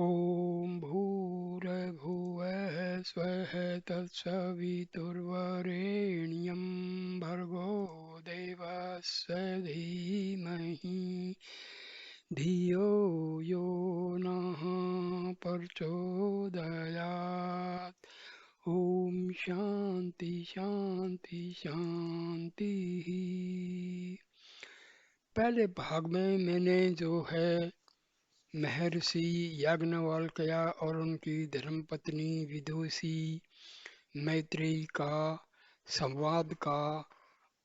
ॐ भूर्भुवः स्वः तत्सवितुर्वरेण्यं भर्गो देवस्य धीमहि धियो यो नः प्रचोदयात्। ओम शांति शांति शांति। पहले भाग में मैंने जो है महर्षि याज्ञवल्क्य और उनकी धर्मपत्नी विदुषी मैत्रेयी का संवाद का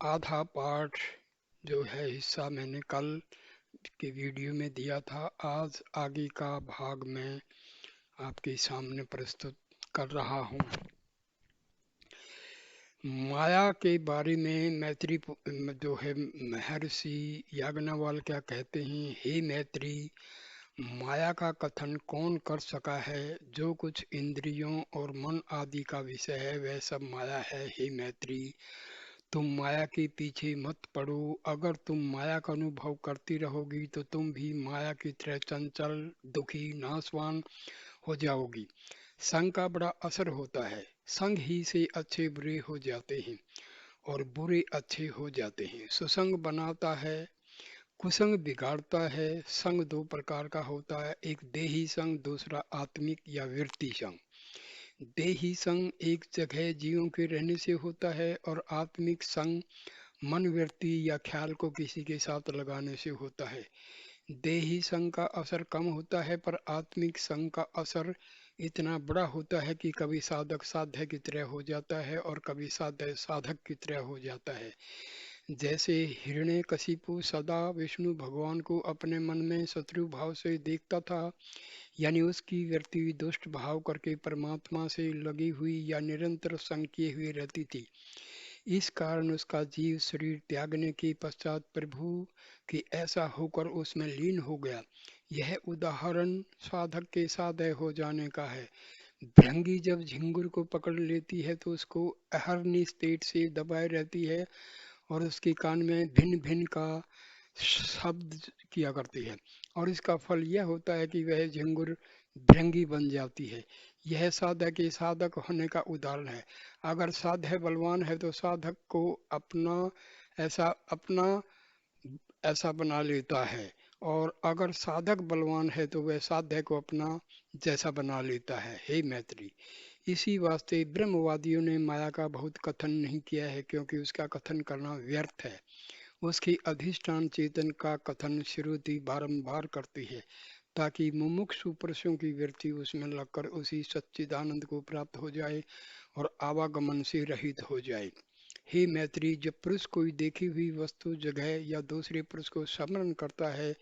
आधा पाठ जो है हिस्सा मैंने कल के वीडियो में दिया था। आज आगे का भाग मैं आपके सामने प्रस्तुत कर रहा हूँ। माया के बारे में मैत्री जो है महर्षि याज्ञवल्क्य कहते हैं, हे मैत्री, माया का कथन कौन कर सका है? जो कुछ इंद्रियों और मन आदि का विषय है वह सब माया है। हे मैत्री, तुम माया के पीछे मत पड़ो। अगर तुम माया का अनुभव करती रहोगी तो तुम भी माया की तरह चंचल, दुखी, नाशवान हो जाओगी। संग का बड़ा असर होता है। संग ही से अच्छे बुरे हो जाते हैं और बुरे अच्छे हो जाते हैं। सुसंग बनाता है, कुसंग बिगाड़ता है। संग दो प्रकार का होता है, एक देही संग, दूसरा आत्मिक या वृत्ति संग। देही संग एक जगह जीवों के रहने से होता है और आत्मिक संग मन, वृत्ति या ख्याल को किसी के साथ लगाने से होता है। देही संग का असर कम होता है पर आत्मिक संग का असर इतना बड़ा होता है कि कभी साधक साध्य की तरह हो जाता है और कभी साध्य साधक की तरह हो जाता है। जैसे हिरण्यकशिपु सदा विष्णु भगवान को अपने मन में शत्रु भाव से देखता था, यानी उसकी वृत्ति दुष्ट भाव करके परमात्मा से लगी हुई या निरंतर संग किए हुए रहती थी। इस कारण उसका जीव शरीर त्यागने के पश्चात प्रभु के ऐसा होकर उसमें लीन हो गया। यह उदाहरण साधक के साधय हो जाने का है। भृंगी जब झिंगुर को पकड़ लेती है तो उसको अहरनिश पेट से दबाए रहती है और उसके कान में भिन्न भिन्न का शब्द किया करती है, और इसका फल यह होता है कि वह झिंगुर भृंगी बन जाती है। यह साधक के साधक होने का उदाहरण है। अगर साधक बलवान है तो साधक को अपना ऐसा बना लेता है, और अगर साधक बलवान है तो वह साध्य को अपना जैसा बना लेता है। हे मैत्री, इसी वास्ते ब्रह्मवादियों ने माया का बहुत कथन नहीं किया है, क्योंकि उसका कथन करना व्यर्थ है। उसकी अधिष्ठान चेतन का कथन श्रुति बारंबार करती है, ताकि मुमुक्षु पुरुषों की वृत्ति उसमें लगकर उसी सच्चिदानंद को प्राप्त हो जाए और आवागमन से रहित हो जाए। हे मैत्री, जब पुरुष कोई देखी हुई वस्तु, जगह या दूसरे पुरुष को स्मरण करता है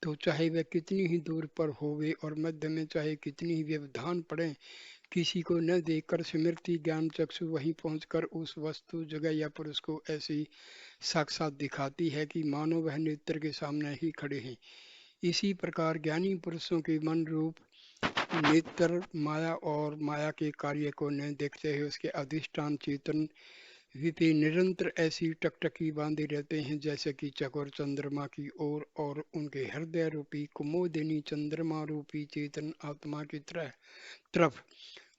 तो चाहे वह कितनी ही दूर पर होवे और मध्य में चाहे कितनी ही व्यवधान पड़े, किसी को न देखकर स्मृति ज्ञान चक्षु वहीं पहुंचकर उस वस्तु, जगह या पुरुष को ऐसी साक्षात दिखाती है कि मानो वह नेत्र के सामने ही खड़े हैं। इसी प्रकार ज्ञानी पुरुषों के मन रूप नेत्र माया और माया के कार्य को न देखते हुए उसके अधिष्ठान चेतन विपे निरंतर ऐसी टकटकी बांधे रहते हैं, जैसे कि चकोर चंद्रमा की ओर, और उनके हृदय रूपी कुमोदिनी चंद्रमा रूपी चेतन आत्मा की तरफ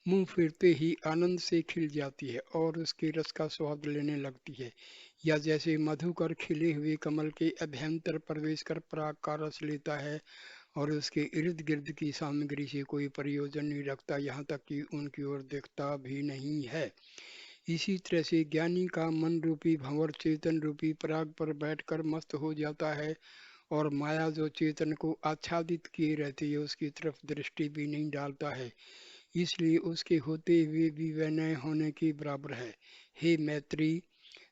मुंह फिरते ही आनंद से खिल जाती है और उसके रस का स्वाद लेने लगती है। या जैसे मधुकर खिले हुए कमल के अभ्यंतर प्रवेश कर पराग का रस लेता है और उसके इर्द गिर्द की सामग्री से कोई प्रयोजन नहीं रखता, यहाँ तक कि उनकी ओर देखता भी नहीं है। इसी तरह से ज्ञानी का मन रूपी भंवर चेतन रूपी पराग पर बैठकर मस्त हो जाता है और माया जो चेतन को आच्छादित किए रहती है उसकी तरफ दृष्टि भी नहीं डालता है, इसलिए उसके होते हुए भी वह न होने के बराबर है। हे मैत्री,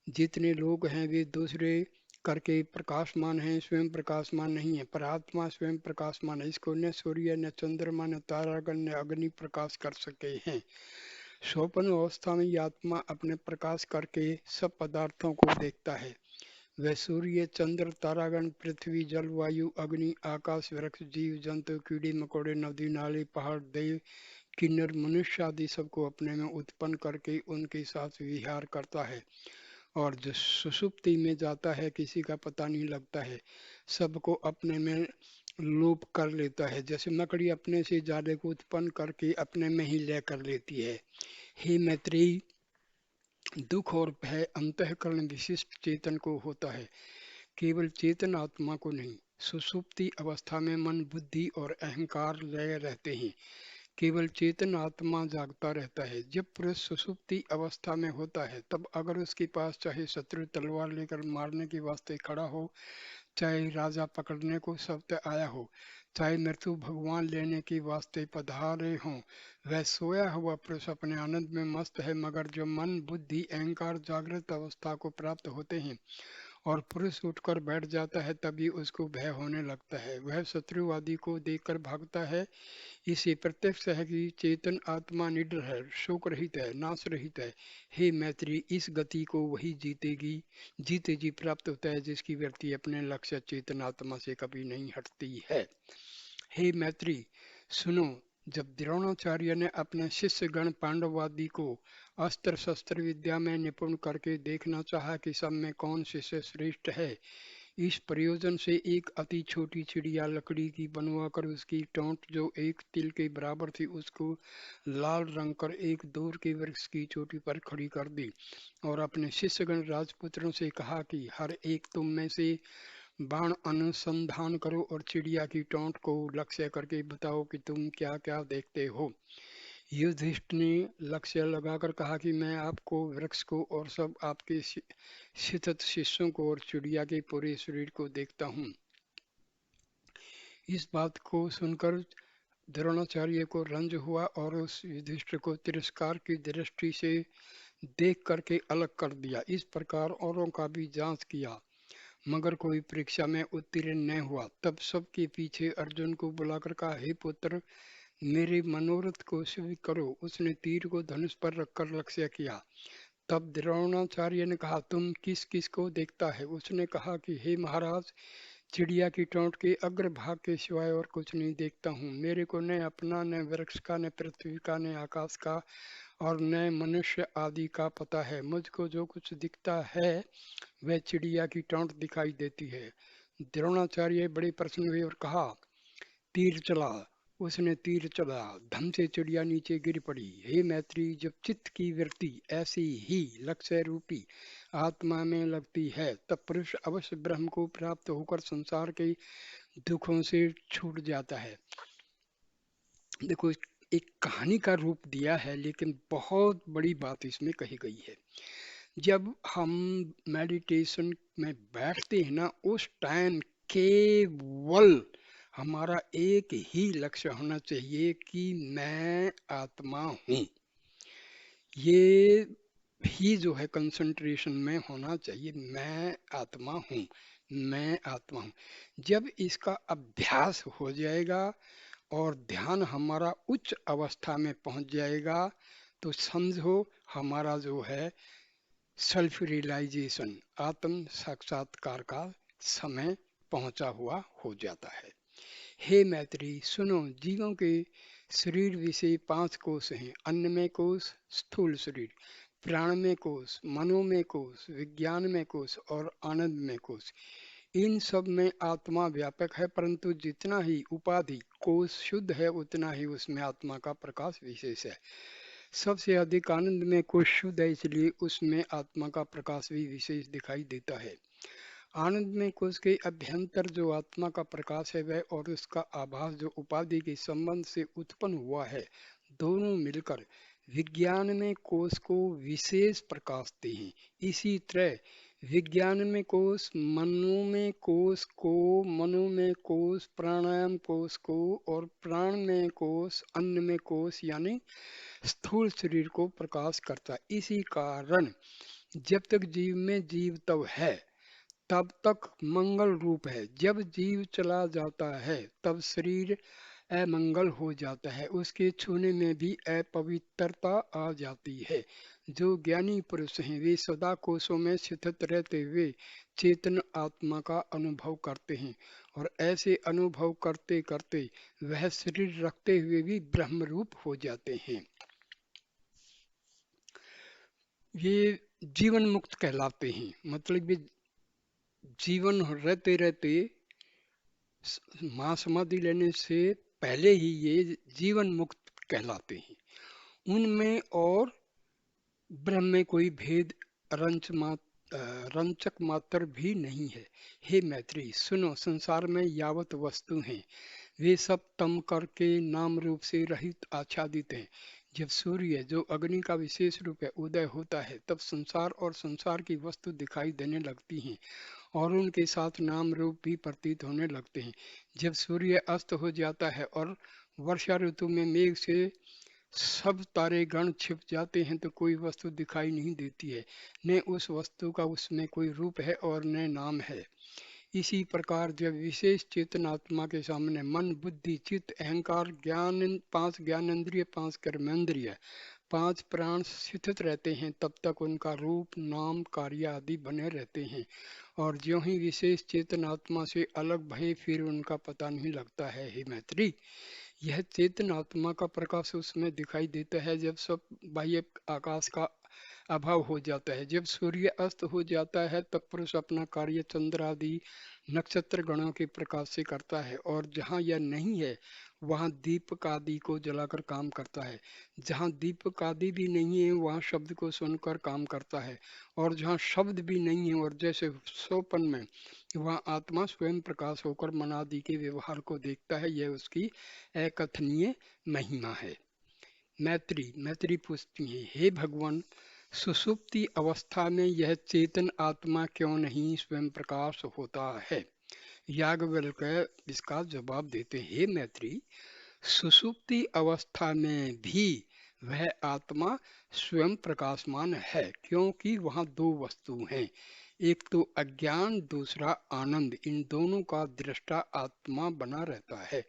जितने लोग हैं वे दूसरे करके प्रकाशमान हैं, स्वयं प्रकाशमान नहीं है, पर आत्मा स्वयं प्रकाशमान है। इसको न सूर्य, न चंद्रमा, न तारागण, न अग्नि प्रकाश कर सके हैं। स्वप्न अवस्था में ये आत्मा अपने प्रकाश करके सब पदार्थों को देखता है। वह सूर्य, चंद्र, तारागण, पृथ्वी, जल, वायु, अग्नि, आकाश, वृक्ष, जीव जंतु, कीड़े मकोड़े, नदी नाले, पहाड़, देव, किन्नर, मनुष्य आदि सबको अपने में उत्पन्न करके उनके साथ विहार करता है, और जो सुषुप्ति में जाता है किसी का पता नहीं लगता है। सबको अपने में लोप कर लेता है, जैसे मकड़ी अपने से जाले को उत्पन्न करके अपने में ही लय कर लेती है। हे मैत्रेयी, दुख और भय अंतःकरण विशिष्ट चेतन को होता है, केवल चेतन आत्मा को नहीं। सुषुप्ति अवस्था में मन, बुद्धि और अहंकार लय रहते हैं, केवल चेतन आत्मा जागता रहता है। जब पुरुष सुषुप्ति अवस्था में होता है, तब अगर उसके पास चाहे शत्रु तलवार लेकर मारने के वास्ते खड़ा हो, चाहे राजा पकड़ने को सत्य आया हो, चाहे मृत्यु भगवान लेने के वास्ते पधारे हों, वह सोया हुआ पुरुष अपने आनंद में मस्त है। मगर जो मन, बुद्धि, अहंकार जागृत अवस्था को प्राप्त होते हैं और पुरुष उठकर बैठ जाता है, तभी उसको भय होने लगता है। वह शत्रु आदि को देखकर भागता है। इससे प्रत्यक्ष है कि चेतन आत्मा निडर है, शोक रहित है, नाश रहित है। हे मैत्री, इस गति को वही जीते जी प्राप्त होता है जिसकी वृत्ति अपने लक्ष्य चेतन आत्मा से कभी नहीं हटती है। हे मैत्री, सुनो, जब द्रोणाचार्य ने अपने शिष्य गण पांडवादि को अस्त्र शस्त्र विद्या में निपुण करके देखना चाहा कि सब में कौन शिष्य श्रेष्ठ है, इस प्रयोजन से एक अति छोटी चिड़िया लकड़ी की बनवाकर उसकी टोंट जो एक तिल के बराबर थी, उसको लाल रंग कर एक दूर के वृक्ष की चोटी पर खड़ी कर दी और अपने शिष्यगण राजपुत्रों से कहा कि हर एक तुम में से बाण अनुसंधान करो और चिड़िया की टोंट को लक्ष्य करके बताओ कि तुम क्या क्या देखते हो। युधिष्ठिर ने लक्ष्य लगाकर कहा कि मैं आपको, वृक्ष को और सब आपके शिक्षित शिष्यों को और चिड़िया के पूरे शरीर को देखता हूँ। इस बात को सुनकर द्रोणाचार्य को रंज हुआ और उस युधिष्ठिर को तिरस्कार की दृष्टि से देख करके अलग कर दिया। इस प्रकार औरों का भी जांच किया, मगर कोई परीक्षा में उत्तीर्ण न हुआ। तब सबके पीछे अर्जुन को बुलाकर कहा, हे पुत्र, मेरे मनोरथ को सिद्ध करो। उसने तीर को धनुष पर रखकर लक्ष्य किया। तब द्रोणाचार्य ने कहा, तुम किस किस को देखता है? उसने कहा कि हे महाराज, चिड़िया की टोंट के अग्रभाग के सिवाय और कुछ नहीं देखता हूँ। मेरे को न अपना, न वृक्ष का, न पृथ्वी का, न आकाश का और न मनुष्य आदि का पता है। मुझको जो कुछ दिखता है वह चिड़िया की टोंट दिखाई देती है। द्रोणाचार्य बड़े प्रसन्न हुए और कहा, तीर चला। उसने तीर चला, धम से चिड़िया नीचे गिर पड़ी। हे मैत्री, जब चित्त की वृत्ति ऐसी ही लक्ष्य रूपी आत्मा में लगती है, तब पुरुष अवश्य ब्रह्म को प्राप्त होकर संसार के दुखों से छूट जाता है। देखो, एक कहानी का रूप दिया है, लेकिन बहुत बड़ी बात इसमें कही गई है। जब हम मेडिटेशन में बैठते हैं ना, उस टाइम केवल हमारा एक ही लक्ष्य होना चाहिए कि मैं आत्मा हूँ। ये भी जो है कंसंट्रेशन में होना चाहिए, मैं आत्मा हूँ, मैं आत्मा हूँ। जब इसका अभ्यास हो जाएगा और ध्यान हमारा उच्च अवस्था में पहुंच जाएगा, तो समझो हमारा जो है सेल्फ रियलाइजेशन, आत्म साक्षात्कार का समय पहुंचा हुआ हो जाता है। हे मैत्री, सुनो, जीवों के शरीर विषय 5 कोश हैं। अन्न में कोश, स्थूल शरीर, प्राण में कोश, मनो में कोश, विज्ञान में कोश और आनंद में कोश। इन सब में आत्मा व्यापक है, परंतु जितना ही उपाधि कोश शुद्ध है, उतना ही उसमें आत्मा का प्रकाश विशेष है। सबसे अधिक आनंद में कोश शुद्ध है, इसलिए उसमें आत्मा का प्रकाश भी विशेष दिखाई देता है। आनंद में कोश के अभ्यंतर जो आत्मा का प्रकाश है, वह और उसका आभास जो उपाधि के संबंध से उत्पन्न हुआ है, दोनों मिलकर विज्ञान में कोश को विशेष प्रकाश देते हैं। इसी तरह विज्ञान में कोश, मनो में कोश को, मनो में कोश, प्राणायाम कोश को और प्राण में कोश, अन्न में कोश यानी स्थूल शरीर को प्रकाश करता है। इसी कारण जब तक जीव में जीव तब है, तब तक मंगल रूप है। जब जीव चला जाता है, तब शरीर अमंगल हो जाता है, उसके छूने में भी अपवित्रता आ जाती है। जो ज्ञानी पुरुष हैं, वे सदा कोशों में स्थित रहते हुए चेतन आत्मा का अनुभव करते हैं और ऐसे अनुभव करते करते वह शरीर रखते हुए भी ब्रह्म रूप हो जाते हैं। ये जीवन मुक्त कहलाते हैं। मतलब ये जीवन रहते रहते मां समाधि लेने से पहले ही ये जीवन मुक्त कहलाते हैं। उनमें और ब्रह्म में कोई भेद रंच रंचक मात्र भी नहीं है। हे मैत्री सुनो, संसार में यावत वस्तु हैं वे सब तम करके नाम रूप से रहित आच्छादित हैं। जब सूर्य जो अग्नि का विशेष रूप है उदय होता है तब संसार और संसार की वस्तु दिखाई देने लगती हैं और उनके साथ नाम रूप भी प्रतीत होने लगते हैं। जब सूर्य अस्त हो जाता है और वर्षा ऋतु में मेघ से सब तारे गण छिप जाते हैं तो कोई वस्तु दिखाई नहीं देती है, न उस वस्तु का उसमें कोई रूप है और न नाम है। इसी प्रकार जब विशेष चेतनात्मा के सामने मन बुद्धि चित्त अहंकार ज्ञान पांच ज्ञानेंद्रिय पांच कर्मेंद्रिय पांच प्राण स्थित रहते हैं तब तक उनका रूप नाम कार्य आदि बने रहते हैं और ज्यों ही विशेष चेतनात्मा से अलग भय फिर उनका पता नहीं लगता है। हे मैत्री, यह चेतन आत्मा का प्रकाश उसमें दिखाई देता है जब सब बाह्य आकाश का अभाव हो जाता है। जब सूर्य अस्त हो जाता है तब पुरुष अपना कार्य चंद्र आदि नक्षत्र गणों के प्रकाश से करता है और जहाँ यह नहीं है वहाँ दीपक आदि को जलाकर काम करता है। जहाँ दीपक आदि भी नहीं है वहाँ शब्द को सुनकर काम करता है और जहाँ शब्द भी नहीं है और जैसे सोपन में वहाँ आत्मा स्वयं प्रकाश होकर मन आदि के व्यवहार को देखता है। यह उसकी अकथनीय महिमा है। मैत्री मैत्री पूछती है, हे भगवान, सुषुप्ति अवस्था में यह चेतन आत्मा क्यों नहीं स्वयं प्रकाश होता है? याज्ञवल्क्य इसका जवाब देते हैं, हे मैत्री, सुषुप्ति अवस्था में भी वह आत्मा स्वयं प्रकाशमान है क्योंकि वहाँ दो वस्तु हैं, एक तो अज्ञान दूसरा आनंद। इन दोनों का दृष्टा आत्मा बना रहता है,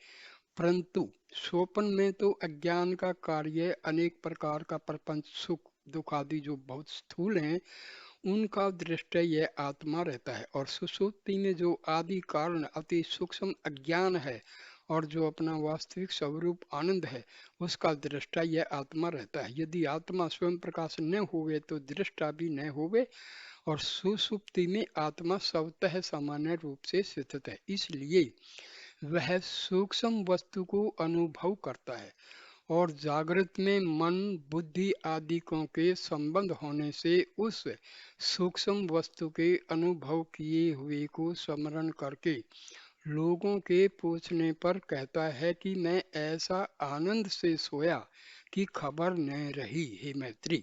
परंतु स्वप्न में तो अज्ञान का कार्य अनेक प्रकार का प्रपंच सुख दुख आदि जो बहुत स्थूल हैं उनका दृष्टि यह आत्मा रहता है और सुषुप्ति में जो आदि कारण अति सूक्ष्म अज्ञान है और जो अपना वास्तविक स्वरूप आनंद है उसका दृष्टा यह आत्मा रहता है। यदि आत्मा स्वयं प्रकाश न होवे तो दृष्टा भी न होवे और सुषुप्ति में आत्मा स्वतः सामान्य रूप से स्थित है, इसलिए वह सूक्ष्म वस्तु को अनुभव करता है और जागृत में मन बुद्धि आदिकों के संबंध होने से उस सूक्ष्म वस्तु के अनुभव किए हुए को स्मरण करके लोगों के पूछने पर कहता है कि मैं ऐसा आनंद से सोया कि खबर न रही। हे मैत्री,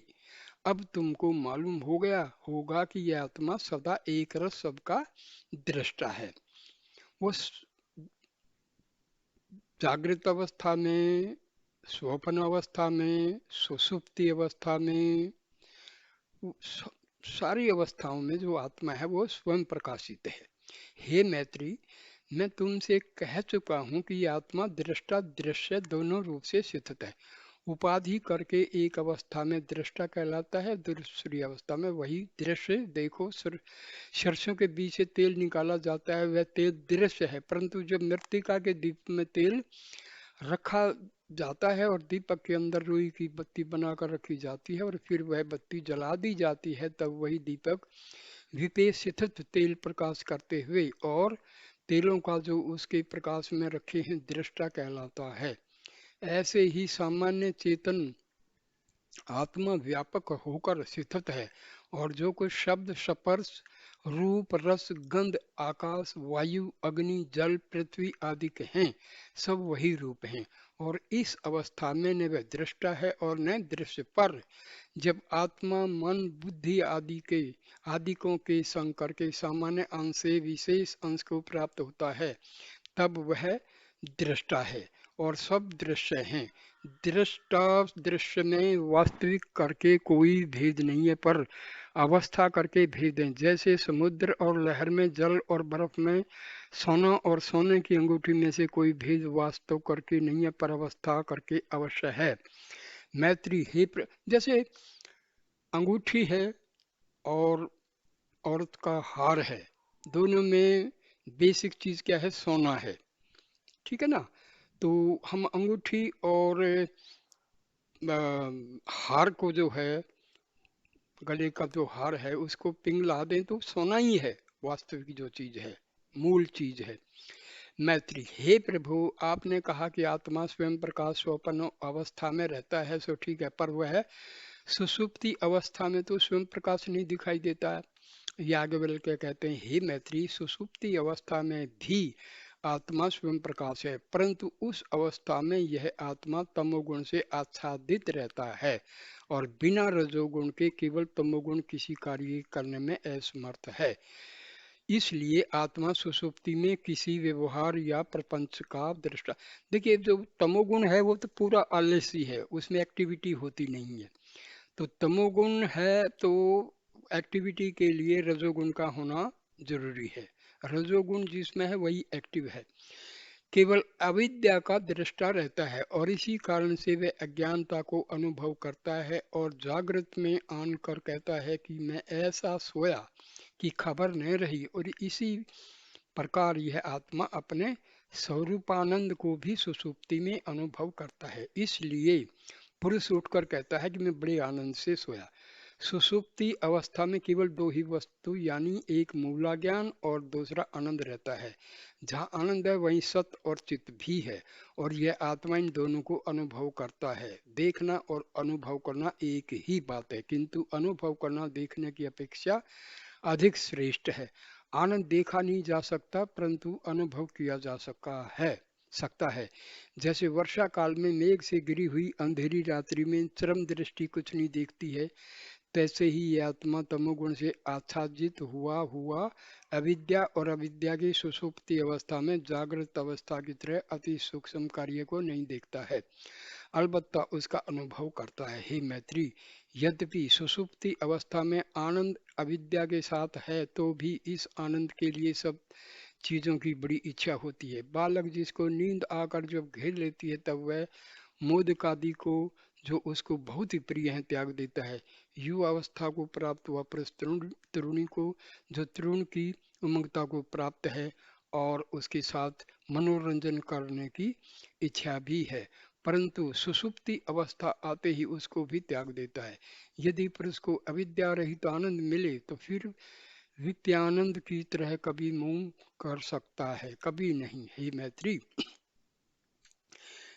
अब तुमको मालूम हो गया होगा कि यह आत्मा सदा एक रस सबका दृष्टा है। वो जागृत अवस्था में स्वप्न अवस्था में सुषुप्ति अवस्था में सारी अवस्थाओं में जो आत्मा है वो स्वयं प्रकाशित है। हे मैत्री, मैं तुमसे कह चुका हूँ कि आत्मा दृष्टा दृश्य दोनों रूप से स्थित है। उपाधि करके एक अवस्था में दृष्टा कहलाता है, दूसरी अवस्था में वही दृश्य। देखो सरसों के बीच से तेल निकाला जाता है, वह तेल दृश्य है, परंतु जब मृतिका के दीप में तेल रखा जाता है और दीपक के अंदर रुई की बत्ती बनाकर रखी जाती है और फिर वह बत्ती जला दी जाती है तब वही दीपक विपेशित तेल प्रकाश करते हुए और तेलों का जो उसके प्रकाश में रखे हैं दृष्टा कहलाता है। ऐसे ही सामान्य चेतन आत्मा व्यापक होकर स्थित है और जो कुछ शब्द स्पर्श रूप रस गंध आकाश वायु अग्नि जल पृथ्वी आदि के हैं सब वही रूप हैं और इस अवस्था में न वह दृष्टा है और न दृश्य। पर जब आत्मा मन बुद्धि आदिकों के संग करके सामान्य अंश से विशेष अंश को प्राप्त होता है तब वह दृष्टा है और सब दृश्य हैं। दृष्टा दृश्य में वास्तविक करके कोई भेद नहीं है पर अवस्था करके भेद है। जैसे समुद्र और लहर में जल और बर्फ में सोना और सोने की अंगूठी में से कोई भेद वास्तव करके नहीं है पर अवस्था करके अवश्य है। मैत्री जैसे अंगूठी है और औरत का हार है, दोनों में बेसिक चीज क्या है? सोना है, ठीक है ना। तो हम अंगूठी और हार को जो है गले का जो हार है उसको पिंगला दें तो सोना ही है, वास्तविक जो चीज है मूल चीज है। मैत्री, हे प्रभु, आपने कहा कि आत्मा स्वयं प्रकाश स्वप्न अवस्था में रहता है, सो ठीक है, पर वह सुषुप्ति अवस्था में तो स्वयं प्रकाश नहीं दिखाई देता है। याज्ञवल्क्य कहते हैं, हे मैत्री, सुषुप्ति अवस्था में भी आत्मा स्वयं प्रकाश है, परंतु उस अवस्था में यह आत्मा तमोगुण से आच्छादित रहता है और बिना रजोगुण के केवल तमोगुण किसी कार्य करने में असमर्थ है। इसलिए आत्मा सुषुप्ति में किसी व्यवहार या प्रपंच का दृष्टा, देखिए जो तमोगुण है वो तो पूरा आलसी है, उसमें एक्टिविटी होती नहीं है। तो तमोगुण है तो एक्टिविटी के लिए रजोगुण का होना जरूरी है। रजोगुण जिसमें है वही एक्टिव है, केवल अविद्या का दृष्टा रहता है और इसी कारण से वह अज्ञानता को अनुभव करता है और जागृत में आनकर कहता है कि मैं ऐसा सोया कि खबर नहीं रही। और इसी प्रकार यह आत्मा अपने स्वरूपानंद को भी सुषुप्ति में अनुभव करता है। इसलिए पुरुष उठकर कहता है कि मैं बड़े आनंद से सोया। सुषुप्ति अवस्था में केवल दो ही वस्तु यानी एक मूला ज्ञान और दूसरा आनंद रहता है। जहाँ आनंद है वहीं सत और चित्त भी है और यह आत्मा इन दोनों को अनुभव करता है। देखना और अनुभव करना एक ही बात है, किंतु अनुभव करना देखने की अपेक्षा अधिक श्रेष्ठ है। आनंद देखा नहीं जा सकता परंतु अनुभव किया जा सकता है। जैसे वर्षा काल में मेघ से गिरी हुई अंधेरी रात्रि में चरम दृष्टि कुछ नहीं देखती है, तैसे ही ये आत्मा तमोगुण से आच्छादित हुआ हुआ अविद्या और अविद्या की सुषुप्ति अवस्था में जागृत अवस्था की तरह अति सूक्ष्म कार्य को नहीं देखता है, अलबत्ता उसका अनुभव करता है। हे मैत्री, यद्यपि सुषुप्ति अवस्था में आनंद अविद्या के साथ है तो भी इस आनंद के लिए सब चीजों की बड़ी इच्छा होती है। बालक जिसको नींद आकर जब घेर लेती है तब वह मोदक आदि को जो उसको बहुत ही प्रिय है त्याग देता है। युवा अवस्था को प्राप्त हुआ पुरुष तरुणी को जो तरुण की उमंगता को प्राप्त है और उसके साथ मनोरंजन करने की इच्छा भी है, परंतु सुषुप्ति अवस्था आते ही उसको भी त्याग देता है। यदि पुरुष को अविद्या रहित आनंद मिले तो फिर वित्यानंद की तरह कभी मोह कर सकता है? कभी नहीं। हे मैत्री,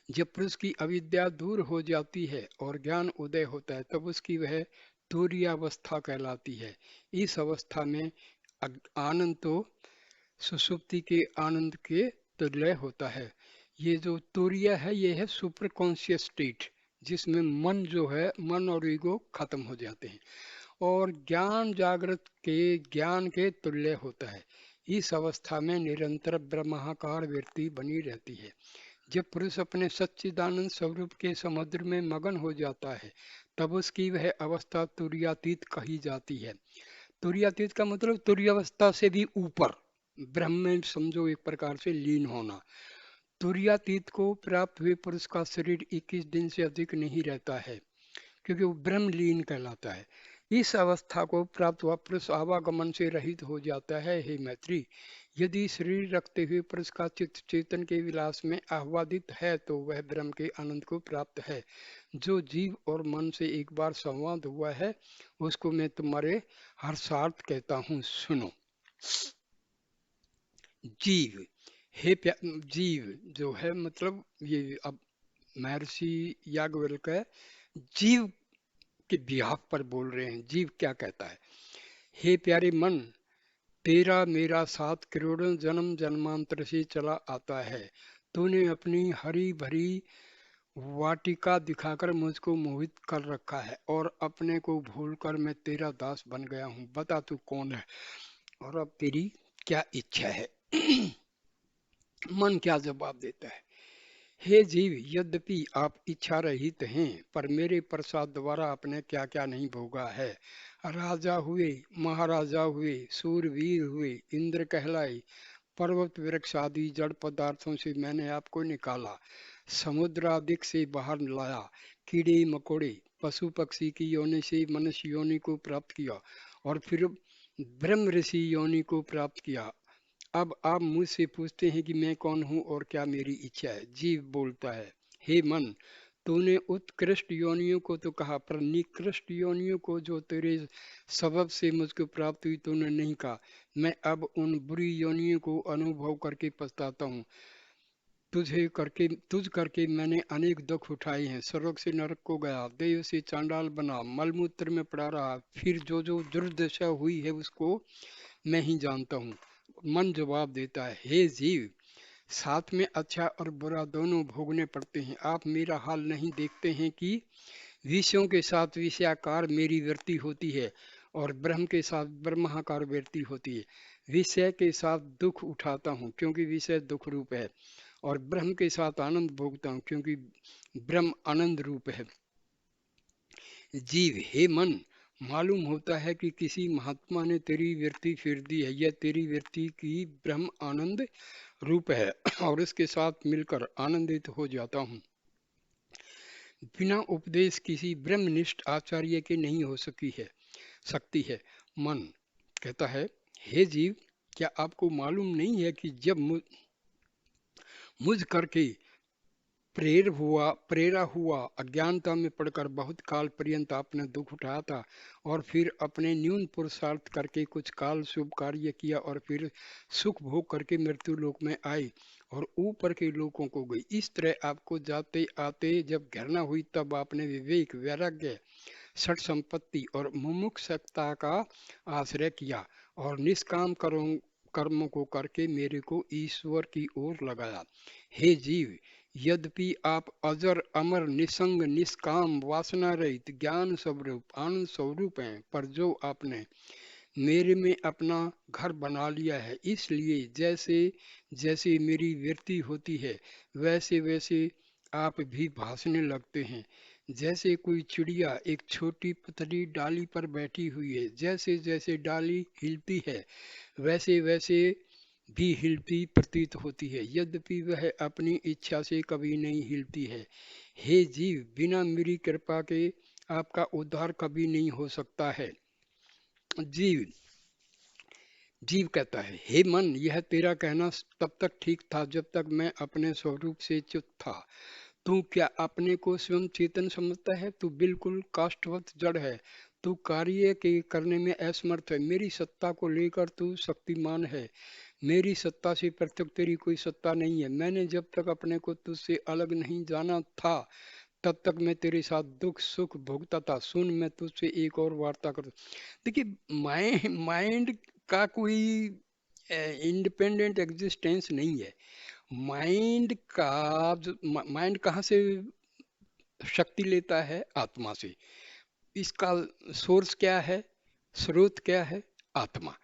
जब पुरुष की अविद्या दूर हो जाती है और ज्ञान उदय होता है तब उसकी वह तुरीयावस्था कहलाती है। इस अवस्था में आनंद तो सुषुप्ति के आनंद के तुल्य होता है। ये जो तुरीय है ये है सुपर कॉन्शियस स्टेट, जिसमें मन जो है, मन और ईगो खत्म हो जाते हैं और ज्ञान जागृत के ज्ञान के तुल्य होता है। इस अवस्था में निरंतर ब्रह्माकार वृत्ति बनी रहती है। जब पुरुष अपने सच्चिदानंद स्वरूप के समुद्र में मगन हो जाता है तब उसकी वह अवस्था तुरीयातीत कही जाती है। तुरीयातीत का मतलब तुरीयावस्था से भी ऊपर, ब्रह्म में समझो एक प्रकार से लीन होना। तुरीयातीत को प्राप्त हुए पुरुष का शरीर 21 दिन से अधिक नहीं रहता है क्योंकि वो ब्रह्म लीन कहलाता है। इस अवस्था को प्राप्त हुआ पुरुष आवागमन से रहित हो जाता है। हे मैत्री, यदि शरीर रखते हुए पुरुष का चित्त चेतन के विलास में आह्लादित है तो वह ब्रह्म के आनंद को प्राप्त है। जो जीव और मन से एक बार संवाद हुआ है उसको मैं तुम्हारे हर्षार्थ कहता हूँ, सुनो। जीव, जीव जो है मतलब ये अब महर्षि याज्ञवल्क्य जीव के बिहाफ पर बोल रहे हैं। जीव क्या कहता है? हे प्यारे मन, तेरा मेरा साथ करोड़ों जन्म जन्मांतर से चला आता है। तूने अपनी हरी भरी वाटिका दिखाकर मुझको मोहित कर रखा है और अपने को भूलकर मैं तेरा दास बन गया हूँ। बता तू कौन है और अब तेरी क्या इच्छा है? मन क्या जवाब देता है? हे जीव, यद्यपि आप इच्छा रहित हैं पर मेरे प्रसाद द्वारा आपने क्या क्या नहीं भोगा है। राजा हुए, महाराजा हुए, सूरवीर हुए, इंद्र कहलाए, पर्वत वृक्ष आदि जड़ पदार्थों से मैंने आपको निकाला, समुद्र आदि से बाहर लाया, कीड़े मकोड़े पशु पक्षी की योनि से मनुष्य योनि को प्राप्त किया और फिर ब्रह्म ऋषि योनि को प्राप्त किया। अब आप मुझसे पूछते हैं कि मैं कौन हूँ और क्या मेरी इच्छा है। जीव बोलता है, हे मन, तूने उत्कृष्ट योनियों को तो कहा, पर निकृष्ट योनियों को जो तेरे सबब से मुझको प्राप्त हुई तूने नहीं कहा। मैं अब उन बुरी योनियों को अनुभव करके पछताता हूँ। तुझ करके मैंने अनेक दुख उठाए हैं। स्वर्ग से नरक को गया, देव से चांडाल बना, मलमूत्र में पड़ा रहा, फिर जो जो दुर्दशा हुई है उसको मैं ही जानता हूँ। मन जवाब देता है, हे जीव, साथ में अच्छा और बुरा दोनों भोगने पड़ते हैं। आप मेरा हाल नहीं देखते हैं कि विषयों के साथ विषयाकार मेरी वृत्ति होती है और ब्रह्म के साथ ब्रह्माकार वृत्ति होती है। विषय के साथ दुख उठाता हूँ क्योंकि विषय दुख रूप है, और ब्रह्म के साथ आनंद भोगता हूँ क्योंकि ब्रह्म आनंद रूप है। जीव, हे मन, मालूम होता है कि किसी महात्मा ने तेरी वृत्ति फेर दी है। यह तेरी वृत्ति की ब्रह्म आनंद रूप है और इसके साथ मिलकर आनंदित हो जाता हूँ। बिना उपदेश किसी ब्रह्मनिष्ठ आचार्य के नहीं हो सकती है। मन कहता है, हे जीव, क्या आपको मालूम नहीं है कि जब मुझ करके प्रेरा हुआ अज्ञानता में पड़कर बहुत काल पर्यंत आपने दुख उठाया था, और फिर अपने न्यून पुरुषार्थ करके कुछ काल शुभ कार्य किया और फिर सुख भोग करके मृत्यु लोक में आई और ऊपर के लोकों को गई। इस तरह आपको जाते आते जब घृणा हुई तब आपने विवेक, वैराग्य, षट संपत्ति और मुमुक्षुता का आश्रय किया और निष्काम कर्मों को करके मेरे को ईश्वर की ओर लगाया। हे जीव, यद्यपि आप अजर अमर निसंग निष्काम वासना रहित ज्ञान स्वरूप आनंद स्वरूप हैं, पर जो आपने मेरे में अपना घर बना लिया है, इसलिए जैसे जैसे मेरी वृत्ति होती है वैसे वैसे आप भी भासने लगते हैं। जैसे कोई चिड़िया एक छोटी पतली डाली पर बैठी हुई है, जैसे जैसे डाली हिलती है वैसे वैसे भी हिलती प्रतीत होती है, यद्यपि वह अपनी इच्छा से कभी नहीं हिलती है। हे जीव, बिना मेरी कृपा के आपका उद्धार कभी नहीं हो सकता है। जीव जीव कहता है, हे मन, यह तेरा कहना तब तक ठीक था जब तक मैं अपने स्वरूप से च्युत था। तू क्या अपने को स्वयं चेतन समझता है? तू बिल्कुल काष्ठवत जड़ है। तू कार्य के करने में असमर्थ है। मेरी सत्ता को लेकर तू शक्तिमान है। मेरी सत्ता से पृथक तेरी कोई सत्ता नहीं है। मैंने जब तक अपने को तुझसे अलग नहीं जाना था तब तक मैं तेरे साथ दुख सुख भोगता था। सुन, मैं तुझसे एक और वार्ता कर। देखिए, माइंड का कोई इंडिपेंडेंट एग्जिस्टेंस नहीं है। माइंड का माइंड कहाँ से शक्ति लेता है? आत्मा से। इसका सोर्स क्या है, स्रोत क्या है? आत्मा।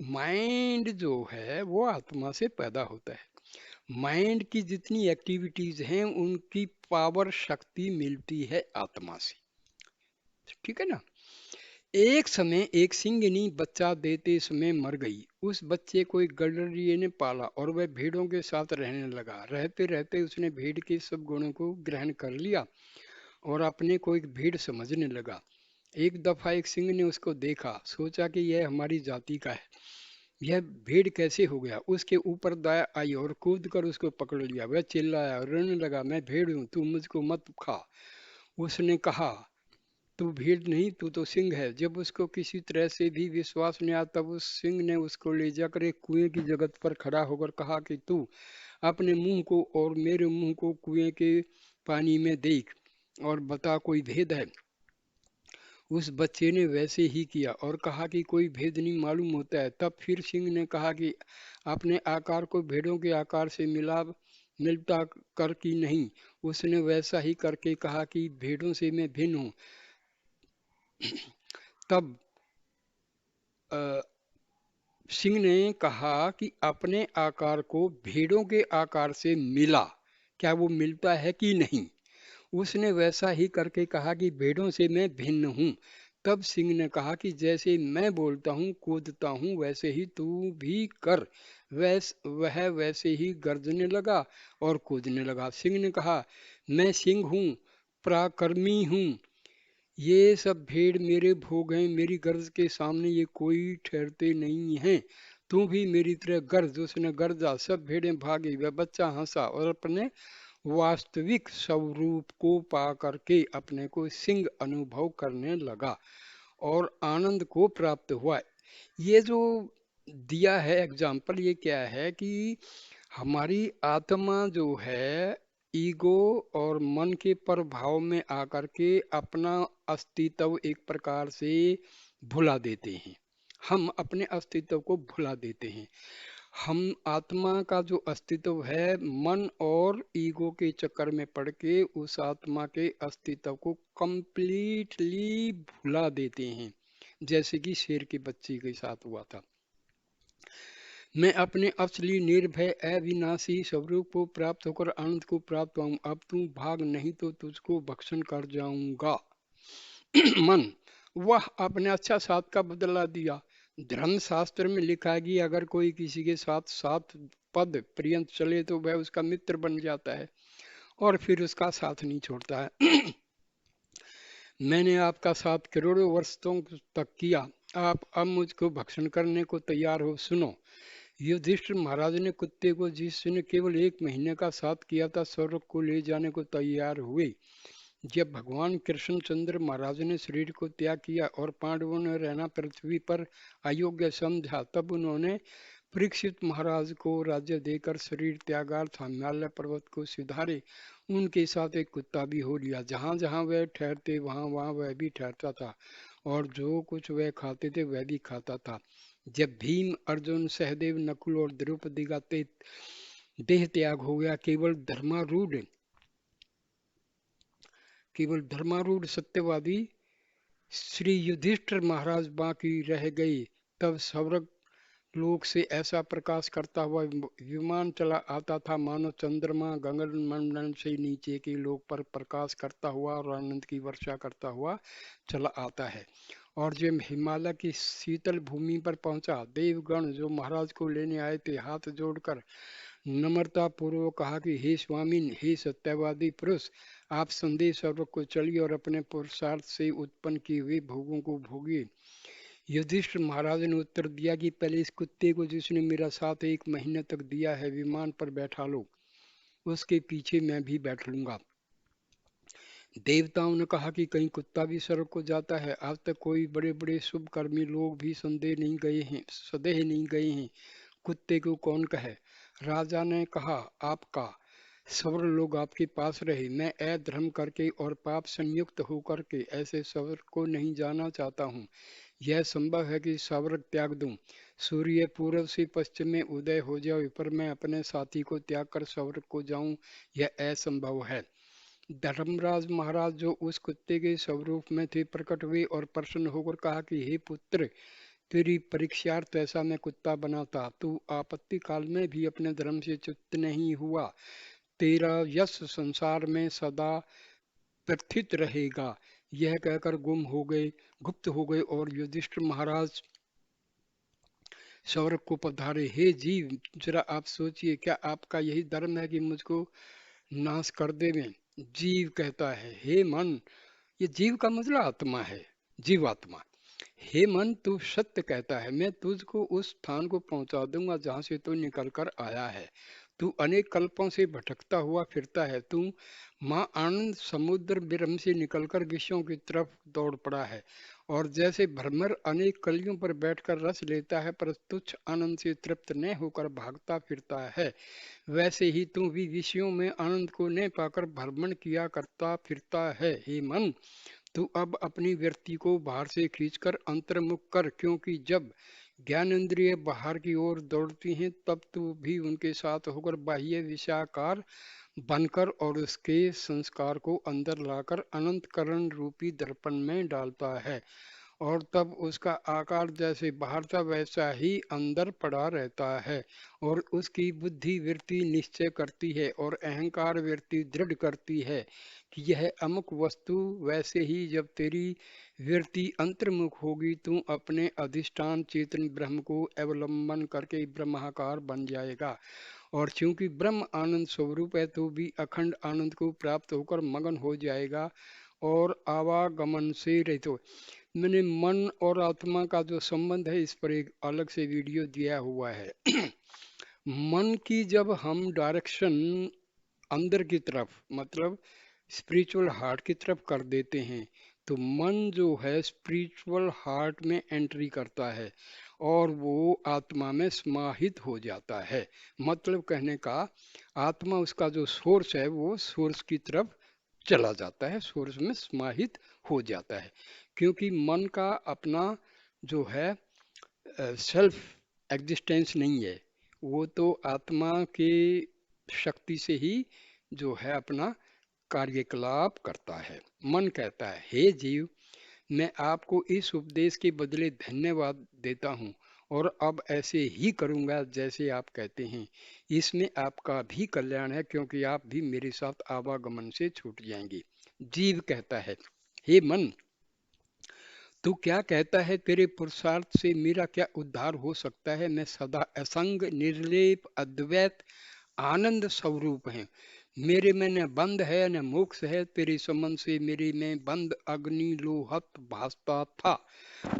माइंड जो है वो आत्मा से पैदा होता है। माइंड की जितनी एक्टिविटीज हैं उनकी पावर शक्ति मिलती है आत्मा से। ठीक है ना? एक समय एक सिंगनी बच्चा देते समय मर गई। उस बच्चे को एक गडरिये ने पाला और वह भेड़ों के साथ रहने लगा। रहते रहते उसने भेड़ के सब गुणों को ग्रहण कर लिया और अपने को एक भेड़ समझने लगा। एक दफा एक सिंह ने उसको देखा, सोचा कि यह हमारी जाति का है। यह भेड़ कैसे हो गया? उसके ऊपर दया आई और कूद कर उसको पकड़ लिया। वह चिल्लाया और रोने लगा, मैं भेड़ हूँ, तू मुझको मत खा। उसने कहा, तू भीड़ नहीं, तू तो सिंह है। जब उसको किसी तरह से भी विश्वास नहीं आया तब उस सिंह ने उसको ले जाकर एक कुएं की जगत पर खड़ा होकर कहा कि तू अपने मुंह को और मेरे मुंह को कुएं के पानी में देख और बता, कोई भेद है? उस बच्चे ने वैसे ही किया और कहा कि कोई भेद नहीं मालूम होता है। तब फिर सिंह ने कहा कि अपने आकार को भेड़ों के आकार से मिलता कर कि नहीं। उसने वैसा ही करके कहा कि भेड़ों से मैं भिन्न हूँ। तब अ, सिंह ने कहा कि अपने आकार को भेड़ों के आकार से मिला, क्या वो मिलता है कि नहीं? उसने वैसा ही करके कहा कि भेड़ों से मैं भिन्न हूँ। तब सिंह ने कहा कि जैसे मैं बोलता हूँ कूदता हूँ वैसे ही तू भी कर। वह वैसे ही गर्जने लगा और कूदने लगा। सिंह ने कहा, मैं सिंह हूँ, पराक्रमी हूँ, ये सब भेड़ मेरे भोग हैं, मेरी गर्ज के सामने ये कोई ठहरते नहीं हैं। तू भी मेरी तरह गर्ज। उसने गर्जा, सब भेड़ें भागी। वह बच्चा हंसा और अपने वास्तविक स्वरूप को पा करके अपने को सिंह अनुभव करने लगा और आनंद को प्राप्त हुआ। ये जो दिया है एग्जाम्पल, ये क्या है कि हमारी आत्मा जो है ईगो और मन के प्रभाव में आकर के अपना अस्तित्व एक प्रकार से भुला देते हैं। हम अपने अस्तित्व को भुला देते हैं। हम आत्मा का जो अस्तित्व है मन और ईगो के चक्कर में पड़ के उस आत्मा के अस्तित्व को कंप्लीटली भुला देते हैं, जैसे कि शेर के बच्चे के साथ हुआ था। मैं अपने असली निर्भय अविनाशी स्वरूप को प्राप्त होकर आनंद को प्राप्त हूँ, अब तू भाग नहीं तो तुझको भक्षण कर जाऊंगा। मन, वह आपने अच्छा साथ का बदला दिया। धर्म शास्त्र में लिखा है कि अगर कोई किसी के साथ 7 पद पर्यंत चले तो वह उसका मित्र बन जाता है और फिर उसका साथ नहीं छोड़ता है। मैंने आपका साथ करोड़ों वर्षों तक किया, आप अब मुझको भक्षण करने को तैयार हो। सुनो, युधिष्ठिर महाराज ने कुत्ते को जिसने केवल 1 महीने का साथ किया था स्वर्ग को ले जाने को तैयार हुए। जब भगवान कृष्णचंद्र महाराज ने शरीर को त्याग किया और पांडवों ने रहना पृथ्वी पर अयोग्य समझा, तब उन्होंने परीक्षित महाराज को राज्य देकर शरीर त्यागार्थ हिमालय पर्वत को सिधारे। उनके साथ एक कुत्ता भी हो लिया। जहाँ जहाँ वह ठहरते वहाँ वहाँ वह भी ठहरता था और जो कुछ वह खाते थे वह भी खाता था। जब भीम, अर्जुन, सहदेव, नकुल और द्रौपदी का देह त्याग हो गया, केवल धर्मारूढ़ सत्यवादी श्री युधिष्ठिर महाराज बाकी रह गए। तब स्वर्ग लोक से ऐसा प्रकाश करता हुआ विमान चला आता था मानो चंद्रमा गगन मंडल से नीचे के लोक पर प्रकाश करता हुआ और आनंद की वर्षा करता हुआ चला आता है। और जब हिमालय की शीतल भूमि पर पहुंचा, देवगण जो महाराज को लेने आए थे हाथ जोड़कर नम्रता पूर्वक कहा कि हे स्वामी, हे सत्यवादी पुरुष, आप संदेश स्वर्ग को चलिए और अपने पुरुषार्थ से उत्पन्न किए हुए भोगों को भोगिए। युधिष्ठिर महाराज ने उत्तर दिया कि पहले इस कुत्ते को जिसने मेरा साथ 1 महीने तक दिया है विमान पर बैठा लो, उसके पीछे मैं भी बैठ लूंगा। देवताओं ने कहा कि कहीं कुत्ता भी स्वर्ग को जाता है? आज तक कोई बड़े बड़े शुभ कर्मी लोग भी सदेह नहीं गए हैं, कुत्ते को कौन कहे? राजा ने कहा, आपका सवर लोग आपके पास रहे। मैं अधर्म करके और पाप संयुक्त होकर के ऐसे सवर को नहीं जाना चाहता हूँ। यह संभव है कि स्वर्ग त्याग दूं, सूर्य पूर्व से पश्चिम में उदय हो जाए, पर मैं अपने साथी को त्याग कर स्वर्ग को जाऊं, यह असंभव है। धर्मराज महाराज जो उस कुत्ते के स्वरूप में थे प्रकट हुए और प्रसन्न होकर कहा कि हे पुत्र, तेरी परीक्षार्थ ऐसा मैं कुत्ता बना था, तू आपत्ति काल में भी अपने धर्म से च्युत नहीं हुआ। तेरा यश संसार में सदा प्रथित रहेगा। यह कहकर गुप्त हो गए और युधिष्ठिर महाराज स्वर्ग को पधारे। हे जीव, जरा आप सोचिए, क्या आपका यही धर्म है कि मुझको नाश कर देवें? जीव कहता है, हे मन, ये जीव का मतलब आत्मा है, जीवात्मा। हे मन, तू सत्य कहता है, मैं तुझको उस स्थान को पहुंचा दूंगा जहां से तू निकल कर आया है। तू अनेक कल्पों से भटकता हुआ फिरता है। तू माँ आनंद समुद्र विरम से निकलकर विषयों की तरफ दौड़ पड़ा है और जैसे भ्रमर अनेक कलियों पर बैठकर रस लेता है पर तुच्छ आनंद से तृप्त न होकर भागता फिरता है, वैसे ही तू भी विषयों में आनंद को न पाकर भ्रमण किया करता फिरता है। हे मन, तू अब अपनी वृत्ति को बाहर से खींचकर अंतर्मुख कर, क्योंकि जब ज्ञानेंद्रिय बाहर की ओर दौड़ती हैं तब तू भी उनके साथ होकर बाह्य विषयाकार बनकर और उसके संस्कार को अंदर लाकर अनंत करण रूपी दर्पण में डालता है और तब उसका आकार जैसे बाहर था वैसा ही अंदर पड़ा रहता है और उसकी बुद्धि वृत्ति निश्चय करती है और अहंकार वृत्ति दृढ़ करती है कि यह अमुक वस्तु। वैसे ही जब तेरी वृत्ति अंतर्मुख होगी तू अपने अधिष्ठान चेतन ब्रह्म को अवलंबन करके ब्रह्माकार बन जाएगा और चूंकि ब्रह्म आनंद स्वरूप है तो भी अखंड आनंद को प्राप्त होकर मगन हो जाएगा और आवागमन से रहित हो। मैंने मन और आत्मा का जो संबंध है इस पर एक अलग से वीडियो दिया हुआ है। मन की जब हम डायरेक्शन अंदर की तरफ मतलब स्पिरिचुअल हार्ट की तरफ कर देते हैं, तो मन जो है स्पिरिचुअल हार्ट में एंट्री करता है और वो आत्मा में समाहित हो जाता है। मतलब कहने का आत्मा उसका जो सोर्स है वो सोर्स की तरफ चला जाता है, सोर्स में समाहित हो जाता है। क्योंकि मन का अपना जो है सेल्फ एग्जिस्टेंस नहीं है, वो तो आत्मा के शक्ति से ही जो है अपना कार्यकलाप करता है। मन कहता है, हे जीव, मैं आपको इस उपदेश के बदले धन्यवाद देता हूँ और अब ऐसे ही करूँगा जैसे आप कहते हैं। इसमें आपका भी कल्याण है क्योंकि आप भी मेरे साथ आवागमन से छूट जाएंगे। जीव कहता है, हे मन, तू क्या कहता है? तेरे पुरुषार्थ से मेरा क्या उद्धार हो सकता है? मैं सदा असंग, निर्लेप, अद्वैत, आनंद स्वरूप है। मेरे में न बंध है न मोक्ष है। तेरे संबंध से मेरे में बंध अग्नि लोहत भासता था।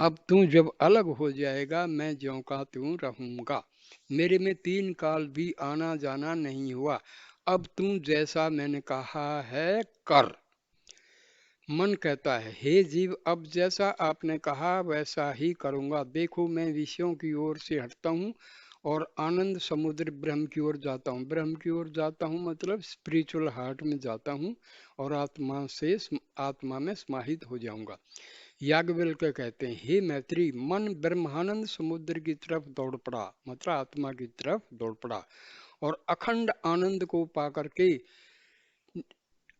अब तू जब अलग हो जाएगा मैं ज्यों का त्यों रहूंगा। मेरे में तीन काल भी आना जाना नहीं हुआ। अब तू जैसा मैंने कहा है कर। मन कहता है, हे जीव, अब जैसा आपने कहा वैसा ही करूंगा। देखो मैं विषयों की ओर से हटता हूँ और आनंद समुद्र ब्रह्म की ओर जाता हूँ। ब्रह्म की ओर जाता हूँ मतलब स्पिरिचुअल हार्ट में जाता हूँ और आत्मा में समाहित हो जाऊंगा। याज्ञवल्क्य कहते हैं, हे मैत्री, मन ब्रह्मानंद समुद्र की तरफ दौड़ पड़ा, मतलब आत्मा की तरफ दौड़ पड़ा और अखंड आनंद को पा करके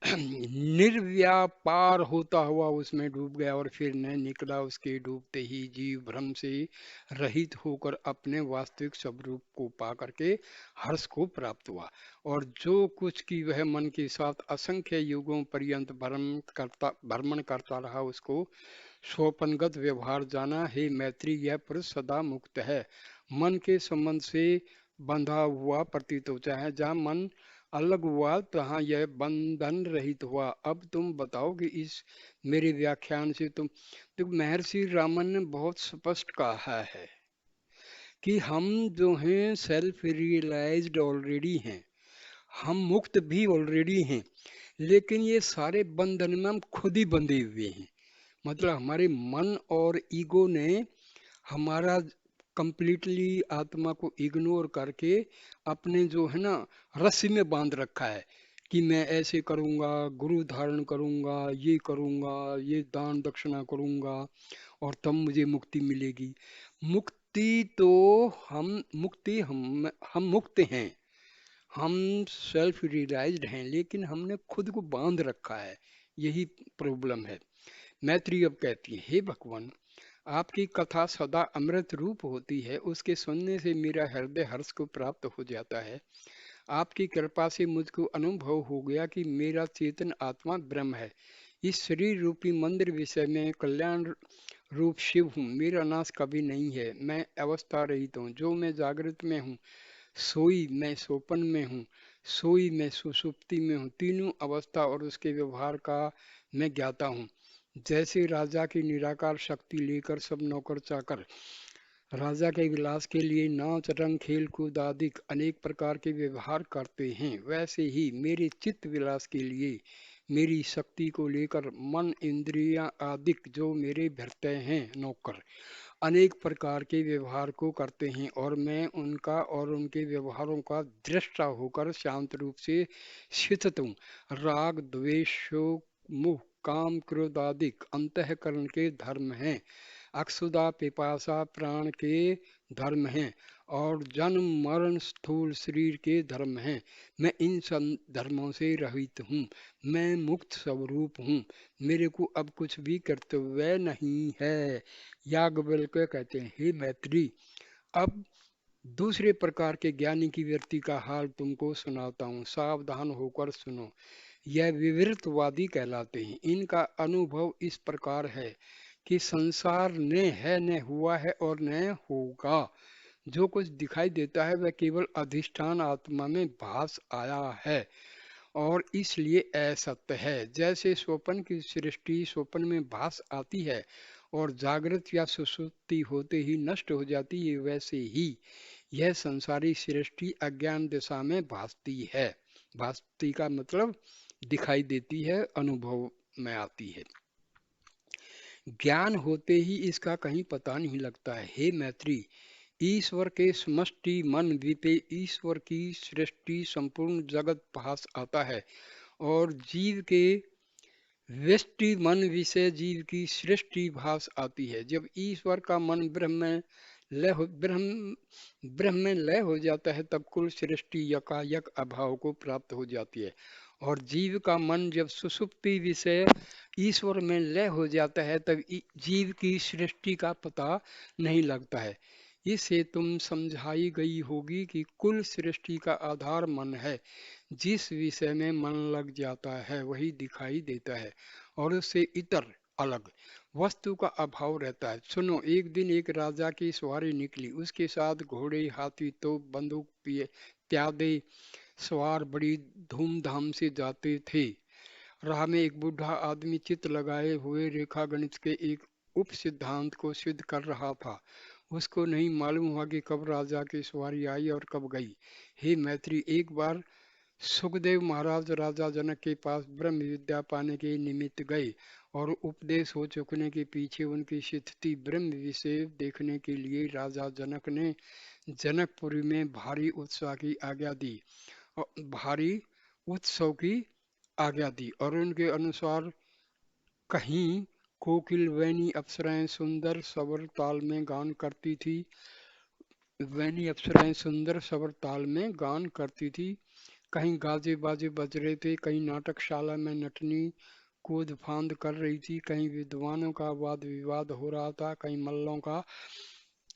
निर्व्यापार होता हुआ उसमें डूब गया और फिर न निकला। उसके डूबते ही जीव भ्रम से रहित होकर अपने वास्तविक स्वरूप को पा करके हर्ष को प्राप्त हुआ। और जो कुछ की वह मन के साथ असंख्य युगों पर्यंत भ्रमण करता रहा उसको स्वपनगत व्यवहार जाना। हे मैत्री, यह पुरुष सदा मुक्त है, मन के संबंध से बंधा हुआ प्रतीत होता है। जहाँ मन अलग हुआ तहाँ यह बंधन रहित हुआ। अब तुम बताओ कि इस मेरे व्याख्यान से तुम तो महर्षि रामन ने बहुत स्पष्ट कहा है कि हम जो हैं सेल्फ रियलाइज्ड ऑलरेडी हैं, हम मुक्त भी ऑलरेडी हैं, लेकिन ये सारे बंधन में हम खुद ही बंधे हुए हैं। मतलब हमारे मन और ईगो ने हमारा कंप्लीटली आत्मा को इग्नोर करके अपने जो है ना रस्सी में बांध रखा है कि मैं ऐसे करूंगा, गुरु धारण करूंगा, ये करूंगा, ये दान दक्षिणा करूंगा और तब मुझे मुक्ति मिलेगी। मुक्ति तो हम मुक्त हैं, हम सेल्फ रियलाइज्ड हैं, लेकिन हमने खुद को बांध रखा है, यही प्रॉब्लम है। मैत्री अब कहती है, हे भगवान, आपकी कथा सदा अमृत रूप होती है, उसके सुनने से मेरा हृदय हर्ष को प्राप्त हो जाता है। आपकी कृपा से मुझको अनुभव हो गया कि मेरा चेतन आत्मा ब्रह्म है। इस शरीर रूपी मंदिर विषय में कल्याण रूप शिव हूँ, मेरा नाश कभी नहीं है। मैं अवस्था रहित हूँ, जो मैं जागृत में हूँ सोई मैं सोपन में हूँ, सोई मैं सुषुप्ति में हूँ। तीनों अवस्था और उसके व्यवहार का मैं ज्ञाता हूँ। जैसे राजा की निराकार शक्ति लेकर सब नौकर चाकर राजा के विलास के लिए नाच रंग खेल कूद आदि अनेक प्रकार के व्यवहार करते हैं, वैसे ही मेरे चित्त विलास के लिए मेरी शक्ति को लेकर मन इंद्रियां आदि जो मेरे भृत्य हैं नौकर अनेक प्रकार के व्यवहार को करते हैं और मैं उनका और उनके व्यवहारों का दृष्टा होकर शांत रूप से स्थित हूँ। राग द्वेष शोक मोह काम क्रोध आदि अंतःकरण के धर्म हैं, अक्षुदा पिपासा प्राण के धर्म हैं और जन्म मरण स्थूल शरीर के धर्म हैं। मैं इन सब धर्मों से रहित हूँ, मैं मुक्त स्वरूप हूँ, मेरे को अब कुछ भी कर्तव्य नहीं है। याज्ञवल्क्य कहते हैं, हे मैत्री, अब दूसरे प्रकार के ज्ञानी की व्यक्ति का हाल तुमको सुनाता हूँ, सावधान होकर सुनो। यह विवृतवादी कहलाते हैं। इनका अनुभव इस प्रकार है कि संसार न है, न हुआ है और न होगा। जो कुछ दिखाई देता है वह केवल अधिष्ठान आत्मा में भास आया है और इसलिए असत्य है। जैसे स्वप्न की सृष्टि स्वप्न में भास आती है और जागृत या सुषुप्ति होते ही नष्ट हो जाती है, वैसे ही यह संसारी सृष्टि अज्ञान दिशा में भासती है। भासती का मतलब दिखाई देती है, अनुभव में आती है। ज्ञान होते ही इसका कहीं पता नहीं लगता है। हे मैत्री, ईश्वर के समष्टि मन बीते ईश्वर की सृष्टि संपूर्ण जगत भास आता है, और जीव के व्यष्टि मन विषय जीव की सृष्टि भास आती है। जब ईश्वर का मन ब्रह्म में लय हो जाता है, तब कुल सृष्टि यकायक अभाव को प्राप्त हो जाती है। और जीव का मन जब सुषुप्ति विषय ईश्वर में लय हो जाता है, तब जीव की सृष्टि का पता नहीं लगता है। इससे तुम समझाई गई होगी कि कुल सृष्टि का आधार मन है। जिस विषय में मन लग जाता है वही दिखाई देता है, और उससे इतर अलग वस्तु का अभाव रहता है। सुनो, एक दिन एक राजा की सवारी निकली। उसके साथ घोड़े, हाथी, तोप, बंदूक, प्यादे सवार बड़ी धूमधाम से जाते थे। राह में एक बूढ़ा आदमी चित्त लगाए हुए रेखा गणित के एक उप सिद्धांत को सिद्ध कर रहा था। उसको नहीं मालूम हुआ कि कब राजा की सवारी आई और कब गई। हे मैत्री, एक बार सुखदेव महाराज राजा जनक के पास ब्रह्म विद्या पाने के निमित्त गए, और उपदेश हो चुकने के पीछे उनकी स्थिति ब्रह्म विषय देखने के लिए राजा जनक ने जनकपुरी में भारी उत्सव की आज्ञा दी। और उनके अनुसार कहीं कोकिल वैनी अप्सराएं सुंदर स्वर ताल में गान करती थी वैनी अप्सराएं सुंदर स्वर ताल में गान करती थी। कहीं गाजे बाजे बज रहे थे, कहीं नाटकशाला में नटनी कूद फांद कर रही थी, कहीं विद्वानों का वाद विवाद हो रहा था, कहीं मल्लों का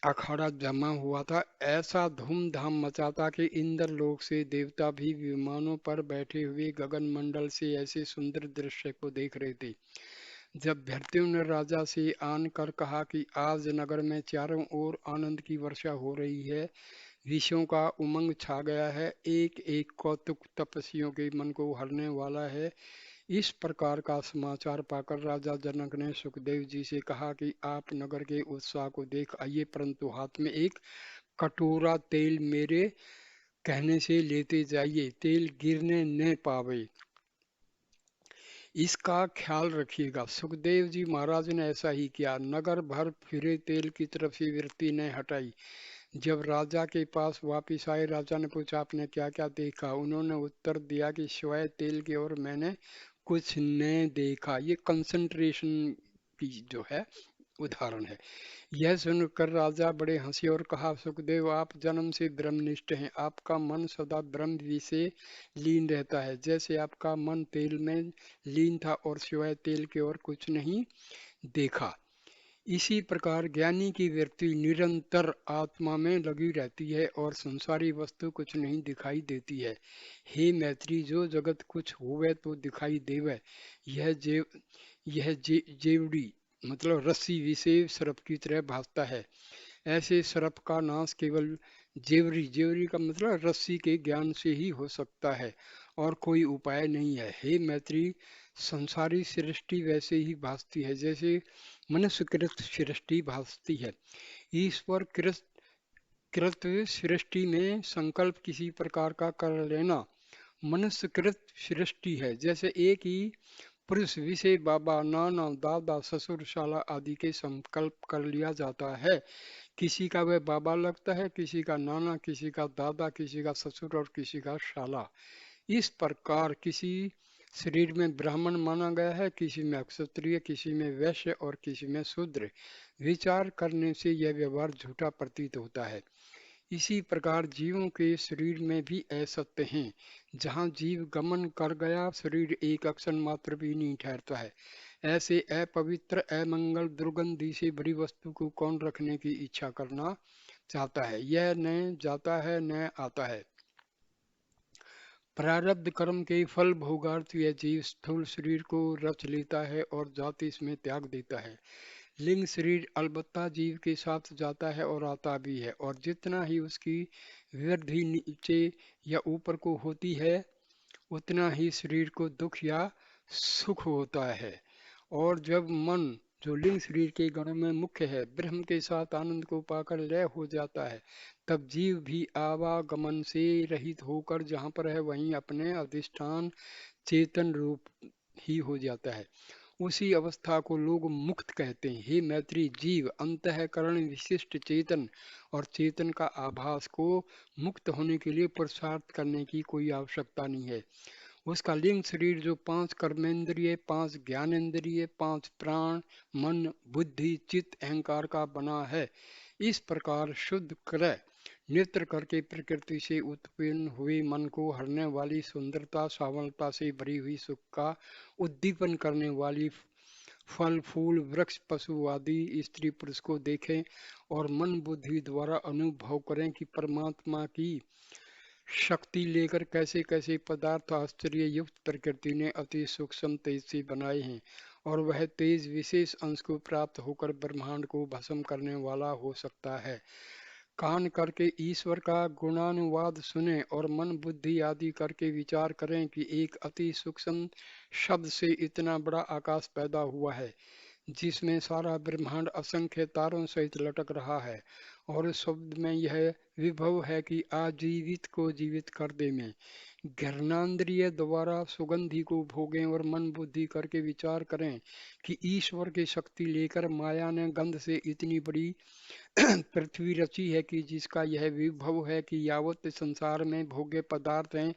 अखाड़ा जमा हुआ था। ऐसा धूमधाम मचा था कि इंद्र लोक से देवता भी विमानों पर बैठे हुए गगन मंडल से ऐसे सुंदर दृश्य को देख रहे थे। जब भृत्यु ने राजा से आन कर कहा कि आज नगर में चारों ओर आनंद की वर्षा हो रही है, विषयों का उमंग छा गया है, एक एक कौतुक तपस्वियों के मन को हरने वाला है, इस प्रकार का समाचार पाकर राजा जनक ने सुखदेव जी से कहा कि आप नगर के उत्साह को देख आइए, परंतु हाथ में एक कटोरा तेल मेरे कहने से लेते जाइए, तेल गिरने न पावे, इसका ख्याल रखिएगा। सुखदेव जी महाराज ने ऐसा ही किया। नगर भर फिरे, तेल की तरफ से वृत्ति न हटाई। जब राजा के पास वापिस आए, राजा ने पूछा आपने क्या क्या देखा। उन्होंने उत्तर दिया कि सिवाय तेल के और मैंने कुछ न देखा। ये कंसंट्रेशन की जो है उदाहरण है। यह सुनकर राजा बड़े हंसे और कहा, सुखदेव आप जन्म से ब्रह्मनिष्ठ हैं, आपका मन सदा ब्रह्म विषय लीन रहता है। जैसे आपका मन तेल में लीन था और सिवाय तेल के और कुछ नहीं देखा, इसी प्रकार ज्ञानी की वृत्ति निरंतर आत्मा में लगी रहती है और संसारी वस्तु कुछ नहीं दिखाई देती है। हे मैत्री, जो जगत कुछ होवे तो दिखाई देवे, यह जेव जेवड़ी मतलब रस्सी विशेष सर्प की तरह भासता है। ऐसे सर्प का नाश केवल जेवरी का मतलब रस्सी के ज्ञान से ही हो सकता है, और कोई उपाय नहीं है। हे मैत्री, संसारी सृष्टि वैसे ही भासती है जैसे मनुष्यकृत सृष्टि भासती है। ईश्वर कृत कृत सृष्टि में संकल्प किसी प्रकार का कर लेना मनुष्यकृत सृष्टि है। जैसे एक ही पुरुष विषय बाबा, नाना, दादा, ससुर, शाला आदि के संकल्प कर लिया जाता है। किसी का वह बाबा लगता है, किसी का नाना, किसी का दादा, किसी का ससुर और किसी का शाला। इस प्रकार किसी शरीर में ब्राह्मण माना गया है, किसी में क्षत्रिय, किसी में वैश्य और किसी में शूद्र। विचार करने से यह व्यवहार झूठा प्रतीत होता है। इसी प्रकार जीवों के शरीर में भी असत्य हैं। जहाँ जीव गमन कर गया, शरीर एक अक्षर मात्र भी नहीं ठहरता है। ऐसे अपवित्र, अमंगल, दुर्गंधि से भरी वस्तु को कौन रखने की इच्छा करना चाहता है। यह न जाता है न आता है। प्रारब्ध कर्म के फल भोगार्थ यह जीव स्थूल शरीर को रच लेता है और जाति इसमें त्याग देता है। लिंग शरीर अलबत्ता जीव के साथ जाता है और आता भी है, और जितना ही उसकी वृद्धि नीचे या ऊपर को होती है, उतना ही शरीर को दुख या सुख होता है। और जब मन जो लिंग शरीर के गणों में मुख्य है, ब्रह्म के साथ आनंद को पाकर लय हो जाता है, तब जीव भी आवागमन से रहित होकर जहाँ पर है वहीं अपने अधिष्ठान चेतन रूप ही हो जाता है। उसी अवस्था को लोग मुक्त कहते हैं। हे मैत्री, जीव अंतःकरण विशिष्ट चेतन और चेतन का आभास को मुक्त होने के लिए पुरुषार्थ करने की कोई आवश्यकता नहीं है। उसका लिंग शरीर जो 5 कर्मेंद्रिय, 5 ज्ञानेंद्रिय, 5 प्राण, मन, बुद्धि, चित्त, अहंकार का बना है, इस प्रकार शुद्ध क्रय नेत्र करके प्रकृति से उत्पन्न हुए मन को हरने वाली सुंदरता, सावलता से भरी हुई सुख का उद्दीपन करने वाली फल फूल वृक्ष पशु आदि स्त्री पुरुष को देखें और मन बुद्धि द्वारा अनुभव करें कि परमात्मा की शक्ति लेकर कैसे कैसे पदार्थ आश्चर्य युक्त प्रकृति ने अति सूक्ष्म तेज से बनाए हैं, और वह तेज विशेष अंश को प्राप्त होकर ब्रह्मांड को भस्म करने वाला हो सकता है। कान करके ईश्वर का गुणानुवाद सुने और मन बुद्धि आदि करके विचार करें कि एक अति सूक्ष्म शब्द से इतना बड़ा आकाश पैदा हुआ है, जिसमें सारा ब्रह्मांड असंख्य तारों सहित लटक रहा है, और उस शब्द में यह विभव है कि आजीवित को जीवित कर दे। में घ्राणेन्द्रिय द्वारा सुगंधि को भोगें और मन बुद्धि करके विचार करें कि ईश्वर की शक्ति लेकर माया ने गंध से इतनी बड़ी पृथ्वी रची है कि जिसका यह विभव है कि यावत संसार में भोग्य पदार्थ हैं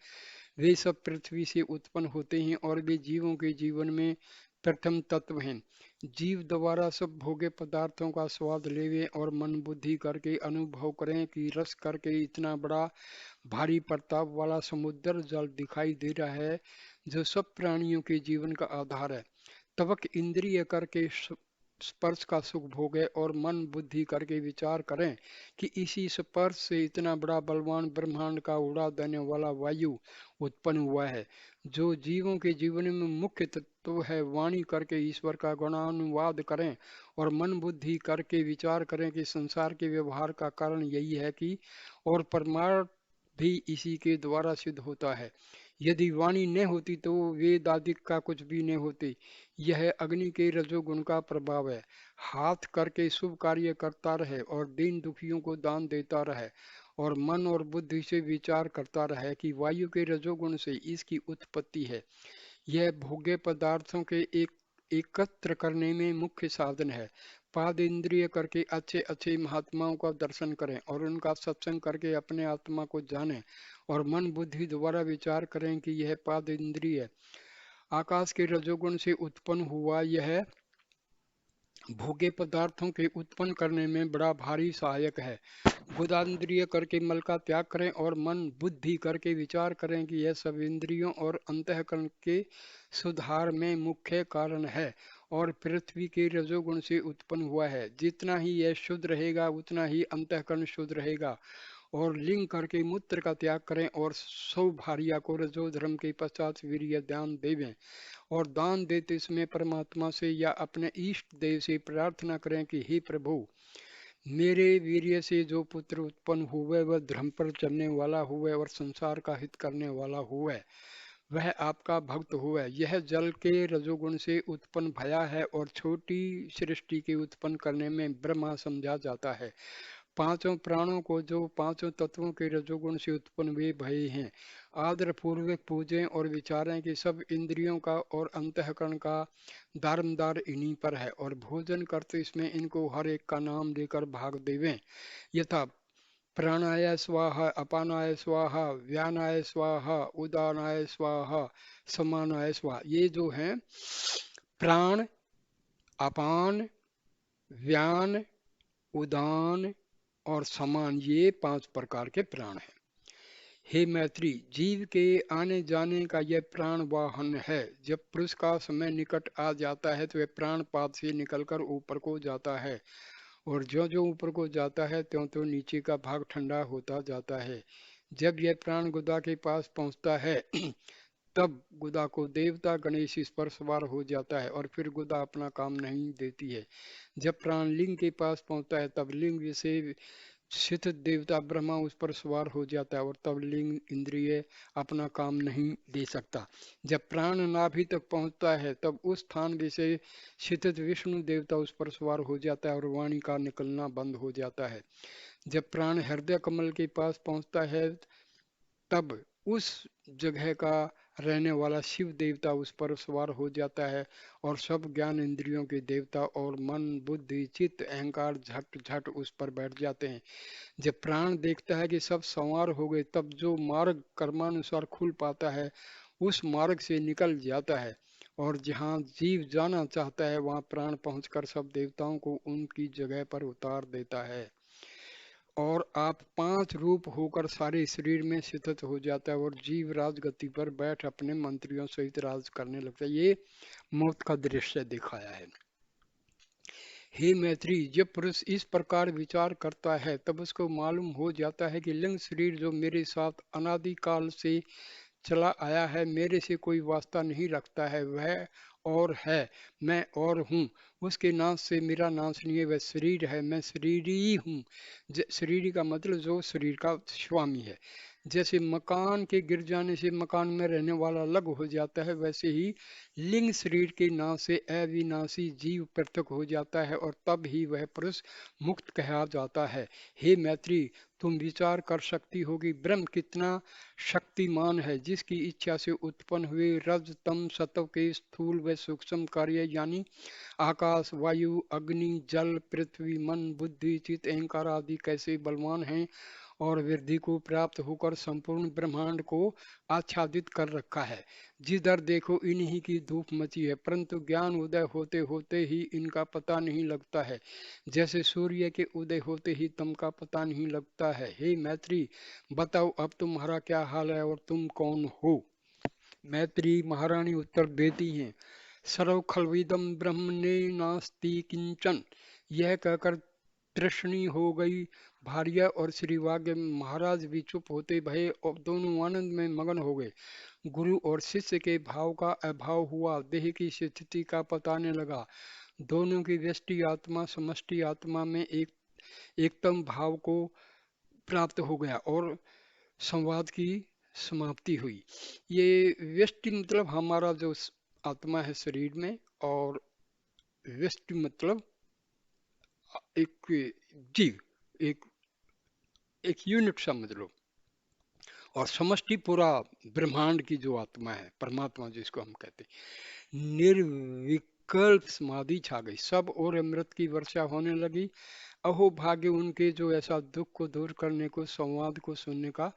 वे सब पृथ्वी से उत्पन्न होते हैं और वे जीवों के जीवन में प्रथम तत्व हैं। जीव द्वारा सब भोग्य पदार्थों का स्वाद लेवे और मन बुद्धि करके अनुभव करें कि रस करके इतना बड़ा भारी प्रताप वाला समुद्र जल दिखाई दे रहा है, जो सब प्राणियों के जीवन का आधार है। तवक इंद्रिय करके स्पर्श का सुख भोगे और मन बुद्धि करके विचार करें कि इसी स्पर्श से इतना बड़ा बलवान ब्रह्मांड का उड़ा देने वाला वायु उत्पन्न हुआ है, जो जीवों के जीवन में मुख्य तत्व है। वाणी करके ईश्वर का गुणानुवाद करें और मन बुद्धि करके विचार करें कि संसार के व्यवहार का कारण यही है कि, और परमार्थ भी इसी के द्वारा सिद्ध होता है। यदि वाणी न होती तो वेद आदि का कुछ भी न होते। यह अग्नि के रजोगुण का प्रभाव है। हाथ करके शुभ कार्य करता रहे और दीन दुखियों को दान देता रहे और मन और बुद्धि से विचार करता रहे कि वायु के रजोगुण से इसकी उत्पत्ति है। यह भोग्य पदार्थों के एकत्र करने में मुख्य साधन है। पाद इंद्रिय करके अच्छे अच्छे महात्माओं का दर्शन करें और उनका सत्संग करके अपने आत्मा को जानें, और मन बुद्धि द्वारा विचार करें कि यह पाद इंद्रिय आकाश के रजोगुण से उत्पन्न हुआ, यह भोग्य पदार्थों के उत्पन्न करने में बड़ा भारी सहायक है। गुदान्द्रिय करके मल का त्याग करें और मन बुद्धि करके विचार करें कि यह सब इंद्रियों और अंतःकरण के सुधार में मुख्य कारण है और पृथ्वी के रजोगुण से उत्पन्न हुआ है। जितना ही यह शुद्ध रहेगा उतना ही अंतःकरण शुद्ध रहेगा। और लिंग करके मूत्र का त्याग करें और सौ भारिया को रजोधर्म के पश्चात वीर्य दान देवें, और दान देते समय परमात्मा से या अपने इष्ट देव से प्रार्थना करें कि हे प्रभु, मेरे वीर्य से जो पुत्र उत्पन्न हुए वह धर्म पर चलने वाला हुए और संसार का हित करने वाला हुए, वह आपका भक्त हुए। यह जल के रजोगुण से उत्पन्न भया है और छोटी सृष्टि के उत्पन्न करने में ब्रह्मा समझा जाता है। पांचों प्राणों को जो पांचों तत्वों के रजोगुण से उत्पन्न वे भय हैं, आदर पूर्वक पूजें और विचारें कि सब इंद्रियों का और अंतःकरण का दारमदार इन्हीं पर है, और भोजन करते इसमें इनको हर एक का नाम लेकर भाग देवें, यथा प्राणाय स्वाहा, अपानाय स्वाहा, व्यानाय स्वाहा, उदानाय स्वाहा, समानाय स्वाहा। ये जो हैं प्राण, अपान, व्यान, उदान और समान, ये 5 प्रकार के प्राण हैं। हे मैत्री, जीव के आने जाने का यह प्राण वाहन है। जब पुरुष का समय निकट आ जाता है तो वह प्राण पाद से निकलकर ऊपर को जाता है, और जो जो ऊपर को जाता है त्यों त्यों नीचे का भाग ठंडा होता जाता है। जब यह प्राण गुदा के पास पहुंचता है तब गुदा को देवता गणेश इस पर सवार हो जाता है और फिर गुदा अपना काम नहीं देती है। जब प्राण लिंग के पास पहुंचता है तब लिंग से शिथित देवता ब्रह्मा उस पर सवार हो जाता है और तब लिंग इंद्रिय अपना काम नहीं दे सकता। जब प्राण नाभि तक पहुंचता है तब उस स्थान से शिथित विष्णु देवता उस पर सवार हो जाता है और वाणी का निकलना बंद हो जाता है। जब प्राण हृदय कमल के पास पहुंचता है तब उस जगह का रहने वाला शिव देवता उस पर सवार हो जाता है और सब ज्ञान इंद्रियों के देवता और मन बुद्धि चित्त अहंकार झट झट उस पर बैठ जाते हैं। जब प्राण देखता है कि सब संवार हो गए तब जो मार्ग कर्मानुसार खुल पाता है उस मार्ग से निकल जाता है और जहाँ जीव जाना चाहता है वहाँ प्राण पहुंचकर सब देवताओं को उनकी जगह पर उतार देता है और आप पांच रूप होकर सारे शरीर में स्थित हो जाता है और जीव राज गति पर बैठ अपने मंत्रियों सहित राज करने लगता है। ये मौत का दृश्य दिखाया है। हे मैत्री, जब पुरुष इस प्रकार विचार करता है तब उसको मालूम हो जाता है कि लिंग शरीर जो मेरे साथ अनादिकाल से चला आया है, मेरे से कोई वास्ता नहीं रखता है, वह और है, मैं और हूँ। उसके नाश से मेरा नाश नहीं है, वह शरीर है, मैं शरीरी हूँ। शरीरी का मतलब जो शरीर का स्वामी है। जैसे मकान के गिर जाने से मकान में रहने वाला अलग हो जाता है, वैसे ही लिंग शरीर के नाश से अविनाशी जीव पृथक हो जाता है और तब ही वह पुरुष मुक्त कहा जाता है। हे मैत्री, तुम विचार कर सकती हो कि ब्रह्म कितना शक्तिमान है, जिसकी इच्छा से उत्पन्न हुए रज तम सत्व के स्थूल व सूक्ष्म कार्य यानी आकाश वायु अग्नि जल पृथ्वी मन बुद्धि चित्त अहंकार आदि कैसे बलवान हैं और वृद्धि को प्राप्त होकर संपूर्ण ब्रह्मांड को आच्छादित कर रखा है। जिधर देखो इन्हीं की धूप मची है, परंतु ज्ञान उदय होते होते ही इनका पता नहीं लगता है, जैसे सूर्य के उदय होते ही तम का पता नहीं लगता है। हे मैत्री, बताओ अब तुम्हारा क्या हाल है और तुम कौन हो? मैत्री महारानी उत्तर देती हैं, सर्व खल्विदम ब्रह्मणे नास्ति किंचन। यह कहकर तृष्णी हो गई भार्या और श्री वाग्य महाराज भी चुप होते भये और दोनों आनंद में मगन हो गए। गुरु और शिष्य के भाव का अभाव हुआ, देह की स्थिति का पताने लगा। दोनों की व्यष्टि आत्मा समष्टि आत्मा में एकतम भाव को प्राप्त हो गया और संवाद की समाप्ति हुई। ये व्यष्टि मतलब हमारा जो आत्मा है शरीर में, और व्यष्टि मतलब एक जीव, एक एक यूनिट समझ लो, और समष्टि पूरा ब्रह्मांड की जो आत्मा है परमात्मा जिसको हम कहते हैं। निर्विकल्प समाधि छा गई, सब और अमृत की वर्षा होने लगी। अहो भाग्य उनके जो ऐसा दुख को दूर करने को संवाद को सुनने का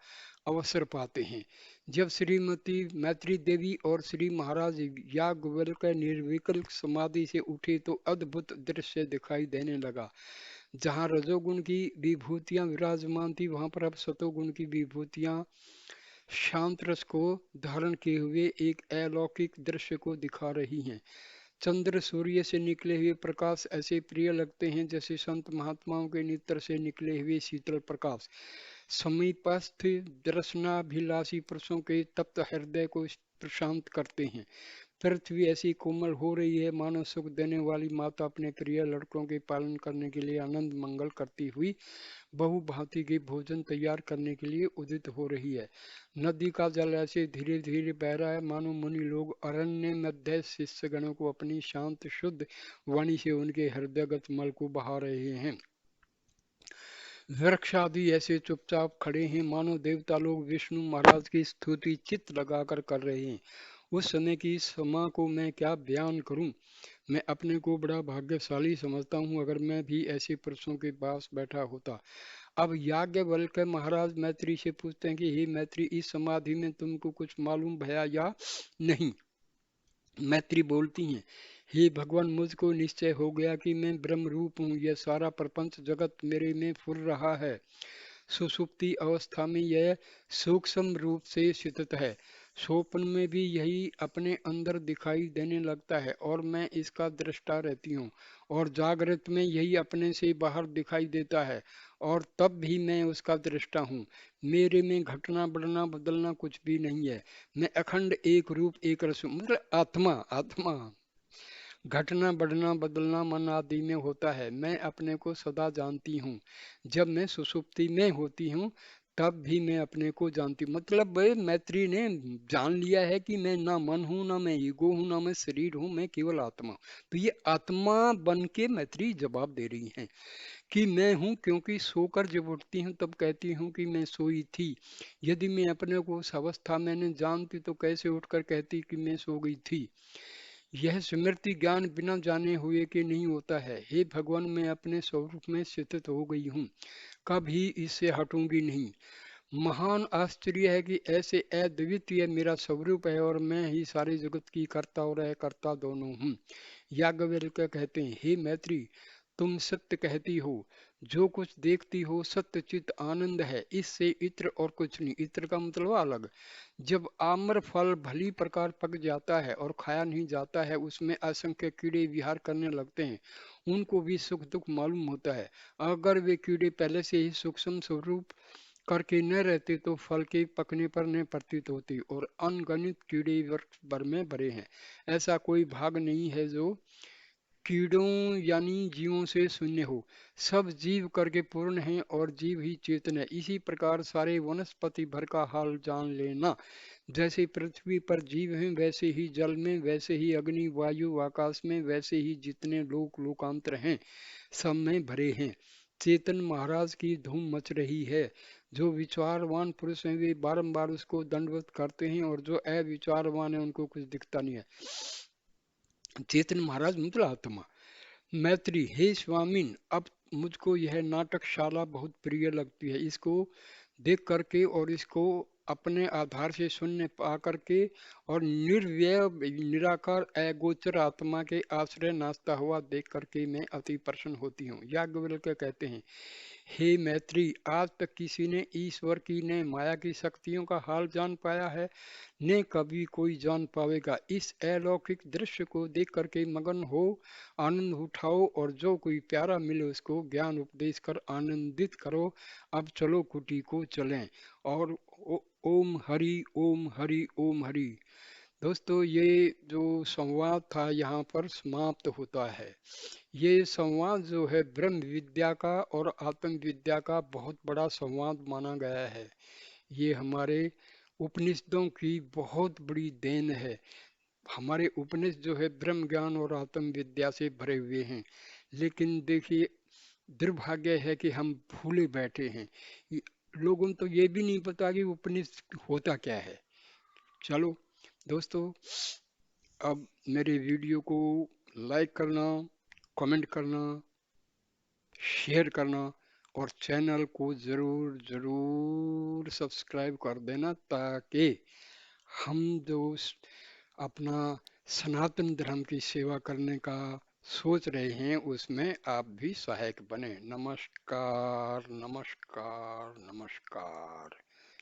अवसर पाते हैं। जब श्रीमती मैत्री देवी और श्री महाराज याज्ञवल्क्य के निर्विकल्प समाधि से उठे तो अद्भुत दृश्य दिखाई देने लगा। जहाँ रजोगुण की विभूतियां विराजमान थी वहां पर अब सतोगुण की विभूतियां शांत रस को धारण किए हुए एक अलौकिक दृश्य को दिखा रही हैं। चंद्र सूर्य से निकले हुए प्रकाश ऐसे प्रिय लगते हैं जैसे संत महात्माओं के नेत्र से निकले हुए शीतल प्रकाश समीपस्थ दर्शनाभिलाषी पुरुषों के तप्त हृदय को प्रशांत करते हैं। पृथ्वी ऐसी कोमल हो रही है मानो सुख देने वाली माता अपने प्रिय लड़कों के पालन करने के लिए आनंद मंगल करती हुई बहुभांति के भोजन तैयार करने के लिए उदित हो रही है। नदी का जल ऐसे धीरे धीरे बह रहा है मानो मुनि लोग अरण्य मध्य शिष्यगणों को अपनी शांत शुद्ध वाणी से उनके हृदयगत मल को बहा रहे हैं। वृक्ष आदि ऐसे चुपचाप खड़े हैं मानो देवता लोग विष्णु महाराज की स्तुति चित्त लगाकर कर रहे हैं। उस समय की समा को मैं क्या बयान करूं। मैं अपने को बड़ा भाग्यशाली समझता हूँ, अगर मैं भी ऐसे पुरुषों के पास बैठा होता। अब याज्ञवल्क्य महाराज मैत्री से पूछते हैं कि हे मैत्री, इस समाधि में तुमको कुछ मालूम भया या नहीं? मैत्री बोलती हैं, हे भगवान, मुझको निश्चय हो गया कि मैं ब्रह्म रूप हूँ, यह सारा प्रपंच जगत मेरे में फुर रहा है। सुषुप्ति अवस्था में यह सूक्ष्म रूप से स्थित है, स्वप्न में भी यही अपने अंदर दिखाई देने लगता है और मैं इसका दृष्टा रहती हूँ, और जागृत में यही अपने से बाहर दिखाई देता है और तब भी मैं उसका दृष्टा हूँ। मेरे में घटना बढ़ना बदलना कुछ भी नहीं है। मैं अखंड एक रूप एक रस हूँ, मतलब आत्मा आत्मा घटना बढ़ना बदलना मन आदि में होता है। मैं अपने को सदा जानती हूँ। जब मैं सुषुप्ति में होती हूँ तब भी मैं अपने को जानती हूँ। मतलब भाई मैत्री ने जान लिया है कि मैं ना मन हूँ, ना मैं ईगो हूँ, ना मैं शरीर हूँ, मैं केवल आत्मा हूँ। तो ये आत्मा बन के मैत्री जवाब दे रही है कि मैं हूँ, क्योंकि सोकर जब उठती हूँ तब कहती हूँ कि मैं सोई थी। यदि मैं अपने को उस अवस्था में न जानती तो कैसे उठकर कहती कि मैं सो गई थी। यह स्मृति ज्ञान बिना जाने हुए कि नहीं होता है। हे भगवान, मैं अपने स्वरूप में स्थित हो गई हूँ, कभी इससे हटूंगी नहीं। महान आश्चर्य है कि ऐसे अद्वितीय मेरा स्वरूप है और मैं ही सारे जगत की कर्ता और अकर्ता दोनों हूँ। याज्ञवल्क्य कहते हैं, हे मैत्री, तुम सत्य कहती हो। जो कुछ देखती हो सत्य चित आनंद है, इससे इत्र और कुछ नहीं। इत्र का मतलब अलग। जब आम्र फल भली प्रकार पक जाता है और खाया नहीं जाता है, उसमें असंख्य कीड़े विहार करने लगते हैं, उनको भी सुख दुख मालूम होता है। अगर वे कीड़े पहले से ही सूक्ष्म स्वरूप करके न रहते तो फल के पकने पर न प्रतीत होती, और अनगणित कीड़े वृक्ष भर में भरे हैं। ऐसा कोई भाग नहीं है जो कीड़ों यानी जीवों से शून्य हो। सब जीव करके पूर्ण हैं और जीव ही चेतन है। इसी प्रकार सारे वनस्पति भर का हाल जान लेना। जैसे पृथ्वी पर जीव हैं, वैसे ही जल में, वैसे ही अग्नि वायु आकाश में, वैसे ही जितने लोक लोकांतर हैं सब में भरे हैं। चेतन महाराज की धूम मच रही है। जो विचारवान पुरुष हैं वे बारंबार उसको दंडवत करते हैं, और जो अविचारवान है उनको कुछ दिखता नहीं है। चेतन महाराज मतलब आत्मा। मैत्री, हे स्वामीन, अब मुझको यह नाटकशाला बहुत प्रिय लगती है। इसको देख करके और इसको अपने आधार से शून्य पा करके और निर्व्यय निराकार अगोचर आत्मा के आश्रय नाचता हुआ देख करके मैं अति प्रसन्न होती हूँ। याज्ञवल्क्य कहते हैं, हे मैत्री, आज तक किसी ने ईश्वर की ने माया की शक्तियों का हाल जान पाया है, ने कभी कोई जान पावेगा। इस अलौकिक दृश्य को देख करके मगन हो, आनंद उठाओ, और जो कोई प्यारा मिले उसको ज्ञान उपदेश कर आनंदित करो। अब चलो कुटी को चलें। और ओम हरि ओम हरि ओम हरि। दोस्तों, ये जो संवाद था यहाँ पर समाप्त होता है। ये संवाद जो है ब्रह्म विद्या का और आत्म विद्या का बहुत बड़ा संवाद माना गया है। ये हमारे उपनिषदों की बहुत बड़ी देन है। हमारे उपनिषद जो है ब्रह्म ज्ञान और आत्म विद्या से भरे हुए हैं। लेकिन देखिए, दुर्भाग्य है कि हम भूले बैठे हैं। लोगों को ये भी नहीं पता कि उपनिषद होता क्या है। चलो दोस्तों, अब मेरे वीडियो को लाइक करना, कमेंट करना, शेयर करना, और चैनल को ज़रूर ज़रूर सब्सक्राइब कर देना, ताकि हम जो अपना सनातन धर्म की सेवा करने का सोच रहे हैं उसमें आप भी सहायक बने। नमस्कार नमस्कार नमस्कार।